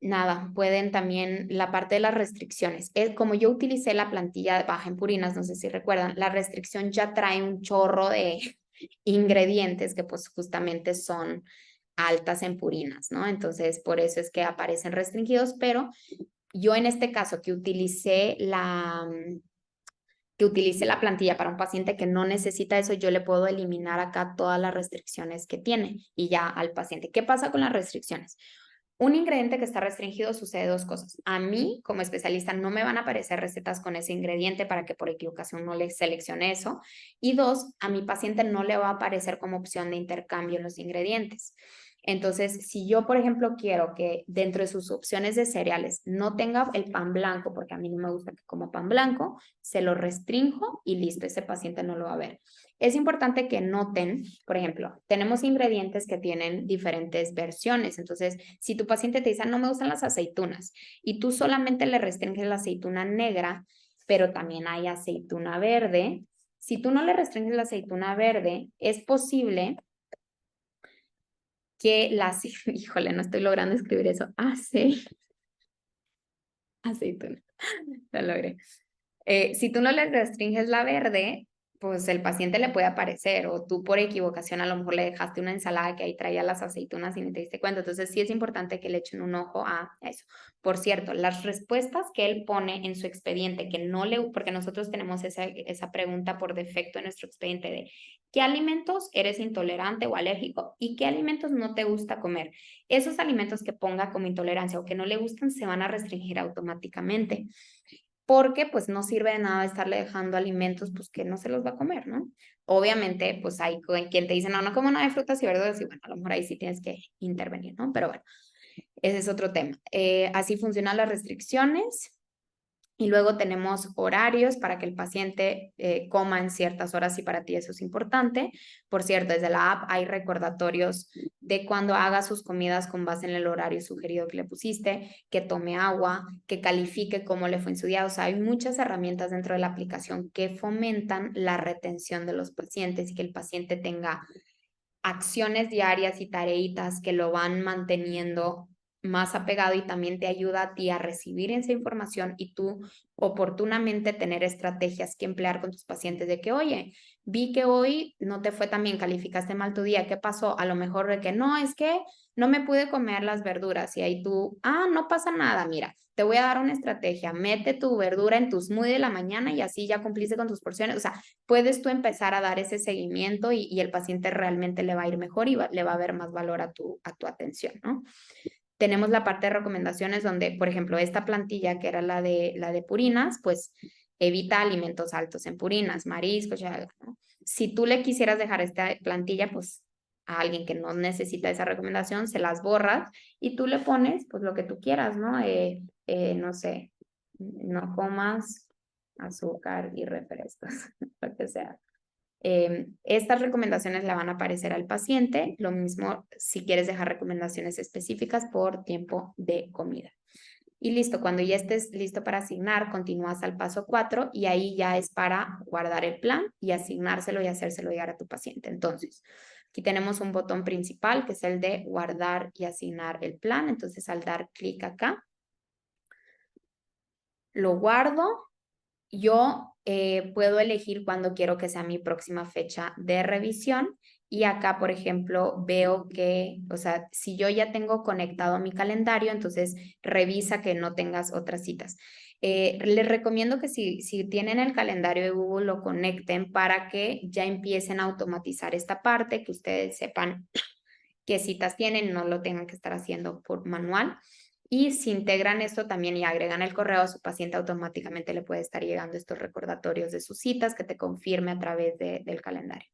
nada, pueden también la parte de las restricciones. Como yo utilicé la plantilla baja en purinas, no sé si recuerdan, la restricción ya trae un chorro de ingredientes que pues justamente son altas en purinas, ¿no? Entonces, por eso es que aparecen restringidos, pero yo en este caso que utilice la plantilla para un paciente que no necesita eso, yo le puedo eliminar acá todas las restricciones que tiene y ya al paciente. ¿Qué pasa con las restricciones? Un ingrediente que está restringido sucede dos cosas. A mí, como especialista, no me van a aparecer recetas con ese ingrediente para que por equivocación no le seleccione eso. Y dos, a mi paciente no le va a aparecer como opción de intercambio los ingredientes. Entonces, si yo, por ejemplo, quiero que dentro de sus opciones de cereales no tenga el pan blanco, porque a mí no me gusta que coma pan blanco, se lo restrinjo y listo, ese paciente no lo va a ver. Es importante que noten, por ejemplo, tenemos ingredientes que tienen diferentes versiones. Entonces, si tu paciente te dice, no me gustan las aceitunas y tú solamente le restringes la aceituna negra, pero también hay aceituna verde, si tú no le restringes la aceituna verde, es posible que las, híjole, no estoy logrando escribir eso, aceituna, lo logré. Si tú no le restringes la verde, pues el paciente le puede aparecer o tú por equivocación a lo mejor le dejaste una ensalada que ahí traía las aceitunas y ni te diste cuenta. Entonces sí es importante que le echen un ojo a eso. Por cierto, las respuestas que él pone en su expediente, que no le, porque nosotros tenemos esa pregunta por defecto en nuestro expediente de ¿qué alimentos eres intolerante o alérgico y qué alimentos no te gusta comer? Esos alimentos que ponga como intolerancia o que no le gustan se van a restringir automáticamente porque pues no sirve de nada estarle dejando alimentos pues que no se los va a comer, ¿no? Obviamente pues hay quien te dice, no, no como nada de frutas y verduras y bueno, a lo mejor ahí sí tienes que intervenir, ¿no? Pero bueno, ese es otro tema. Así funcionan las restricciones. Y luego tenemos horarios para que el paciente coma en ciertas horas y para ti eso es importante. Por cierto, desde la app hay recordatorios de cuando haga sus comidas con base en el horario sugerido que le pusiste, que tome agua, que califique cómo le fue en su día. O sea, hay muchas herramientas dentro de la aplicación que fomentan la retención de los pacientes y que el paciente tenga acciones diarias y tareitas que lo van manteniendo más apegado y también te ayuda a ti a recibir esa información y tú oportunamente tener estrategias que emplear con tus pacientes de que, oye, vi que hoy no te fue tan bien, calificaste mal tu día, ¿qué pasó? A lo mejor de que no, es que no me pude comer las verduras y ahí tú, no pasa nada, mira, te voy a dar una estrategia, mete tu verdura en tu smoothie de la mañana y así ya cumpliste con tus porciones, o sea, puedes tú empezar a dar ese seguimiento y el paciente realmente le va a ir mejor y le va a ver más valor a tu atención, ¿no? Tenemos la parte de recomendaciones donde, por ejemplo, esta plantilla que era la de purinas, pues evita alimentos altos en purinas, mariscos, ya, ¿no? Si tú le quisieras dejar esta plantilla, pues a alguien que no necesita esa recomendación, se las borras y tú le pones pues lo que tú quieras, ¿no? No sé, no comas azúcar y refrescos, lo que sea. Estas recomendaciones le van a aparecer al paciente, lo mismo si quieres dejar recomendaciones específicas por tiempo de comida. y listo. Cuando ya estés listo para asignar, continúas al paso 4 y ahí ya es para guardar el plan y asignárselo y hacérselo llegar a tu paciente. Entonces, aquí tenemos un botón principal que es el de guardar y asignar el plan. Entonces, al dar clic acá, lo guardo. Yo puedo elegir cuándo quiero que sea mi próxima fecha de revisión y acá, por ejemplo, veo que, o sea, si yo ya tengo conectado mi calendario, entonces revisa que no tengas otras citas. Les recomiendo que si tienen el calendario de Google lo conecten para que ya empiecen a automatizar esta parte, que ustedes sepan qué citas tienen, no lo tengan que estar haciendo por manual. Y si integran esto también y agregan el correo a su paciente, automáticamente le puede estar llegando estos recordatorios de sus citas que te confirme a través del calendario.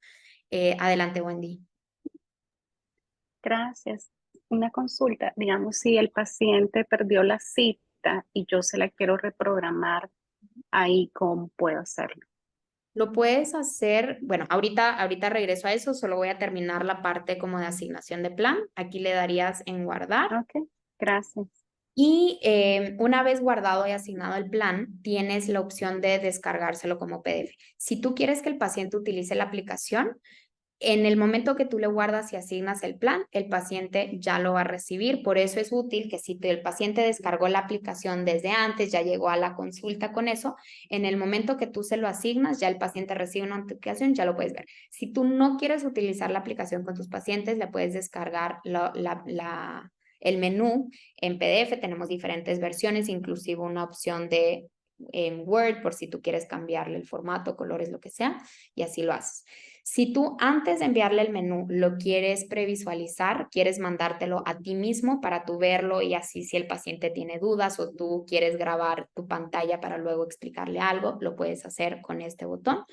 Adelante, Wendy. Gracias. Una consulta, digamos, si el paciente perdió la cita y yo se la quiero reprogramar, ahí cómo puedo hacerlo. Lo puedes hacer, bueno, ahorita regreso a eso, solo voy a terminar la parte como de asignación de plan. Aquí le darías en guardar. Ok, gracias. Y una vez guardado y asignado el plan, tienes la opción de descargárselo como PDF. Si tú quieres que el paciente utilice la aplicación, en el momento que tú le guardas y asignas el plan, el paciente ya lo va a recibir. Por eso es útil que si el paciente descargó la aplicación desde antes, ya llegó a la consulta con eso, en el momento que tú se lo asignas, ya el paciente recibe una notificación, ya lo puedes ver. Si tú no quieres utilizar la aplicación con tus pacientes, le puedes descargar el menú en PDF. Tenemos diferentes versiones, inclusive una opción de en Word por si tú quieres cambiarle el formato, colores, lo que sea, y así lo haces. Si tú antes de enviarle el menú lo quieres previsualizar, quieres mandártelo a ti mismo para tú verlo y así si el paciente tiene dudas o tú quieres grabar tu pantalla para luego explicarle algo, lo puedes hacer con este botón.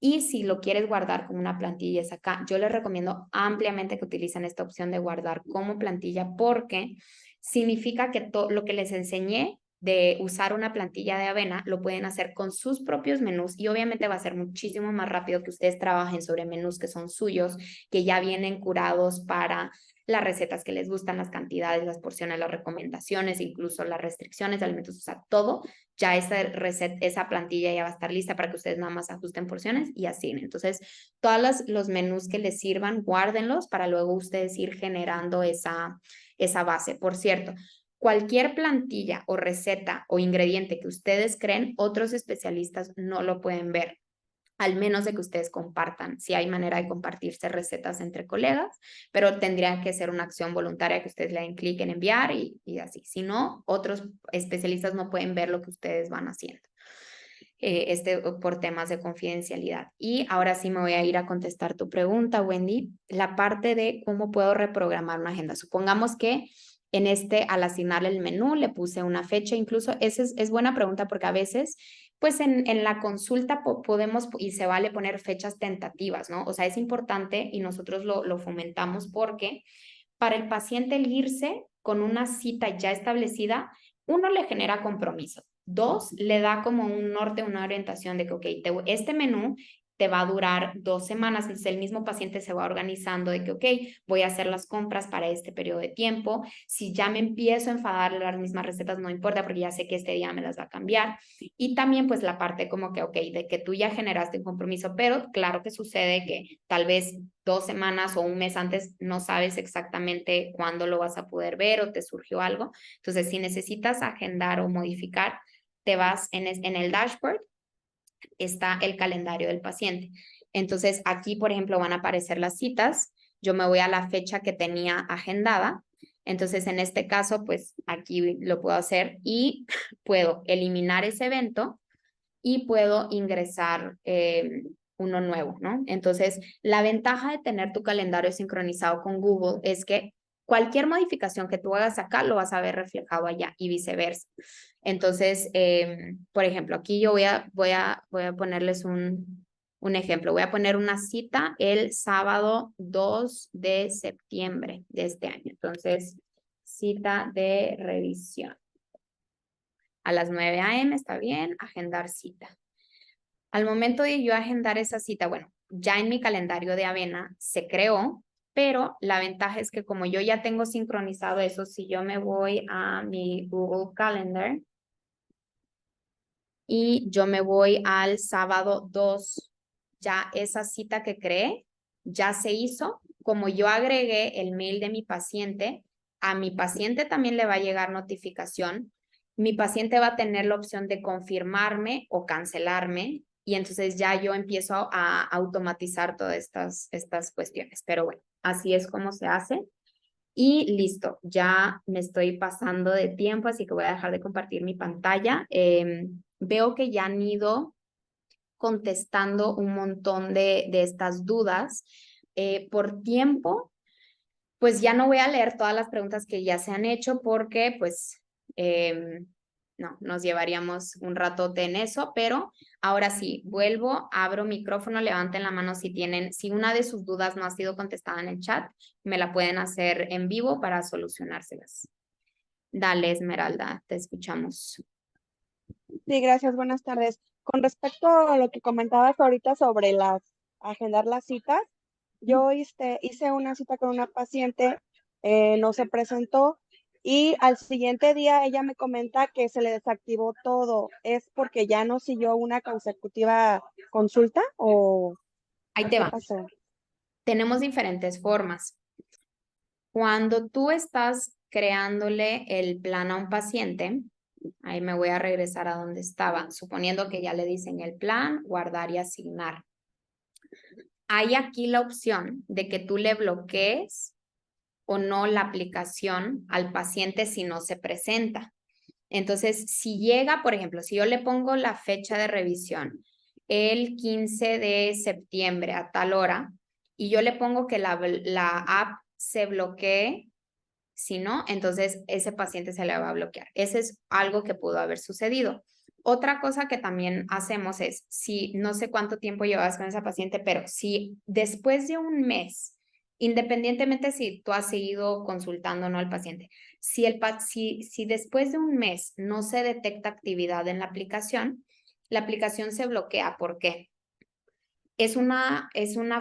Y si lo quieres guardar como una plantilla es acá. Yo les recomiendo ampliamente que utilicen esta opción de guardar como plantilla porque significa que todo lo que les enseñé de usar una plantilla de Avena, lo pueden hacer con sus propios menús y obviamente va a ser muchísimo más rápido que ustedes trabajen sobre menús que son suyos, que ya vienen curados para las recetas que les gustan, las cantidades, las porciones, las recomendaciones, incluso las restricciones de alimentos, o sea, todo, ya esa plantilla ya va a estar lista para que ustedes nada más ajusten porciones y asignen. Entonces, todos los menús que les sirvan, guárdenlos para luego ustedes ir generando esa base. Por cierto, cualquier plantilla o receta o ingrediente que ustedes creen, otros especialistas no lo pueden ver, al menos de que ustedes compartan. Si hay manera de compartirse recetas entre colegas, pero tendría que ser una acción voluntaria que ustedes le den clic en enviar y así. Si no, otros especialistas no pueden ver lo que ustedes van haciendo. Por temas de confidencialidad. Y ahora sí me voy a ir a contestar tu pregunta, Wendy, la parte de cómo puedo reprogramar una agenda. Supongamos que al asignarle el menú, le puse una fecha, incluso esa es buena pregunta porque a veces, pues en la consulta podemos y se vale poner fechas tentativas, ¿no? O sea, es importante y nosotros lo fomentamos porque para el paciente el irse con una cita ya establecida, uno, le genera compromiso. Dos, le da como un norte, una orientación de que, ok, este menú te va a durar 2 semanas, entonces el mismo paciente se va organizando de que, ok, voy a hacer las compras para este periodo de tiempo, si ya me empiezo a enfadar las mismas recetas, no importa porque ya sé que este día me las va a cambiar, y también pues la parte como que, ok, de que tú ya generaste un compromiso, pero claro que sucede que tal vez 2 semanas o un mes antes no sabes exactamente cuándo lo vas a poder ver o te surgió algo, entonces si necesitas agendar o modificar, te vas en el dashboard, está el calendario del paciente. Entonces aquí, por ejemplo, van a aparecer las citas. Yo me voy a la fecha que tenía agendada. Entonces, en este caso, pues aquí lo puedo hacer y puedo eliminar ese evento y puedo ingresar uno nuevo, ¿no? Entonces, la ventaja de tener tu calendario sincronizado con Google es que cualquier modificación que tú hagas acá lo vas a ver reflejado allá y viceversa. Entonces, por ejemplo, aquí yo voy a ponerles un ejemplo. Voy a poner una cita el sábado 2 de septiembre de este año. Entonces, cita de revisión. A las 9 a.m. está bien, agendar cita. Al momento de yo agendar esa cita, bueno, ya en mi calendario de Avena se creó pero la ventaja es que como yo ya tengo sincronizado eso, si yo me voy a mi Google Calendar y yo me voy al sábado 2, ya esa cita que creé ya se hizo. Como yo agregué el mail de mi paciente, a mi paciente también le va a llegar notificación. Mi paciente va a tener la opción de confirmarme o cancelarme y entonces ya yo empiezo a automatizar todas estas cuestiones. Pero bueno, así es como se hace. Y listo, ya me estoy pasando de tiempo, así que voy a dejar de compartir mi pantalla. Veo que ya han ido contestando un montón de estas dudas. Por tiempo, pues ya no voy a leer todas las preguntas que ya se han hecho porque pues no, nos llevaríamos un ratote en eso, pero ahora sí, vuelvo, abro micrófono, levanten la mano si tienen, si una de sus dudas no ha sido contestada en el chat, me la pueden hacer en vivo para solucionárselas. Dale, Esmeralda, te escuchamos. Sí, gracias, buenas tardes. Con respecto a lo que comentabas ahorita sobre agendar las citas, yo hice una cita con una paciente, no se presentó y al siguiente día ella me comenta que se le desactivó todo. ¿Es porque ya no siguió una consecutiva consulta o Ahí te qué va. pasó? Tenemos diferentes formas. Cuando tú estás creándole el plan a un paciente, ahí me voy a regresar a donde estaba, suponiendo que ya le diseñé el plan, guardar y asignar. Hay aquí la opción de que tú le bloquees o no la aplicación al paciente si no se presenta. Entonces, si llega, por ejemplo, si yo le pongo la fecha de revisión el 15 de septiembre a tal hora y yo le pongo que la app se bloquee, si no, entonces ese paciente se le va a bloquear. Ese es algo que pudo haber sucedido. Otra cosa que también hacemos es, si no sé cuánto tiempo llevas con esa paciente, pero si después de un mes, independientemente si tú has seguido consultando o no al paciente, si después de un mes no se detecta actividad en la aplicación se bloquea. ¿Por qué? Es una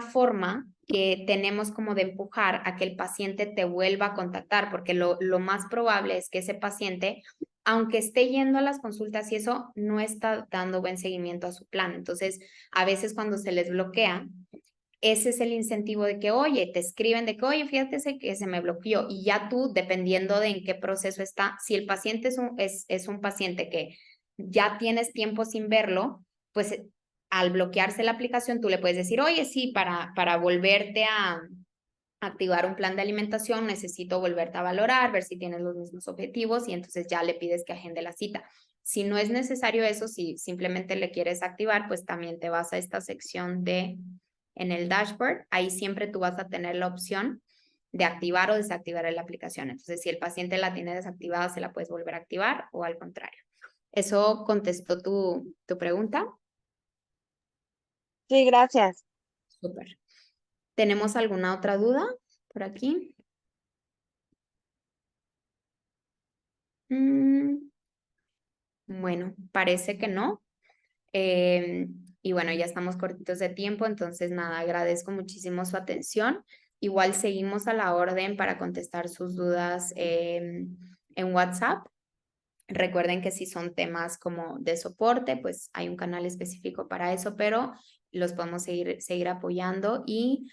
forma que tenemos como de empujar a que el paciente te vuelva a contactar, porque lo más probable es que ese paciente, aunque esté yendo a las consultas y eso, no está dando buen seguimiento a su plan. Entonces, a veces cuando se les bloquea, ese es el incentivo de que, oye, te escriben de que, oye, fíjate que se me bloqueó y ya tú, dependiendo de en qué proceso está, si el paciente es un paciente que ya tienes tiempo sin verlo, pues al bloquearse la aplicación, tú le puedes decir, oye, sí, para volverte a activar un plan de alimentación, necesito volverte a valorar, ver si tienes los mismos objetivos y entonces ya le pides que agende la cita. Si no es necesario eso, si simplemente le quieres activar, pues también te vas a esta sección en el dashboard, ahí siempre tú vas a tener la opción de activar o desactivar la aplicación. Entonces, si el paciente la tiene desactivada, se la puedes volver a activar o al contrario. ¿Eso contestó tu pregunta? Sí, gracias. Súper. ¿Tenemos alguna otra duda por aquí? Bueno, parece que no. Y bueno, ya estamos cortitos de tiempo, entonces nada, agradezco muchísimo su atención. Igual seguimos a la orden para contestar sus dudas en WhatsApp. Recuerden que si son temas como de soporte, pues hay un canal específico para eso, pero los podemos seguir apoyando y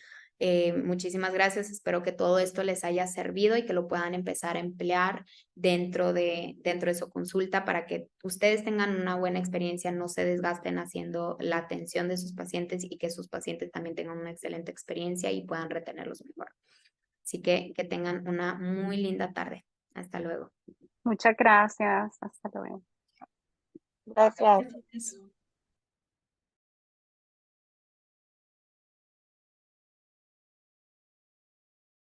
muchísimas gracias. Espero que todo esto les haya servido y que lo puedan empezar a emplear dentro de su consulta para que ustedes tengan una buena experiencia, no se desgasten haciendo la atención de sus pacientes y que sus pacientes también tengan una excelente experiencia y puedan retenerlos mejor. Así que tengan una muy linda tarde. Hasta luego. Muchas gracias. Hasta luego. Gracias. Eso.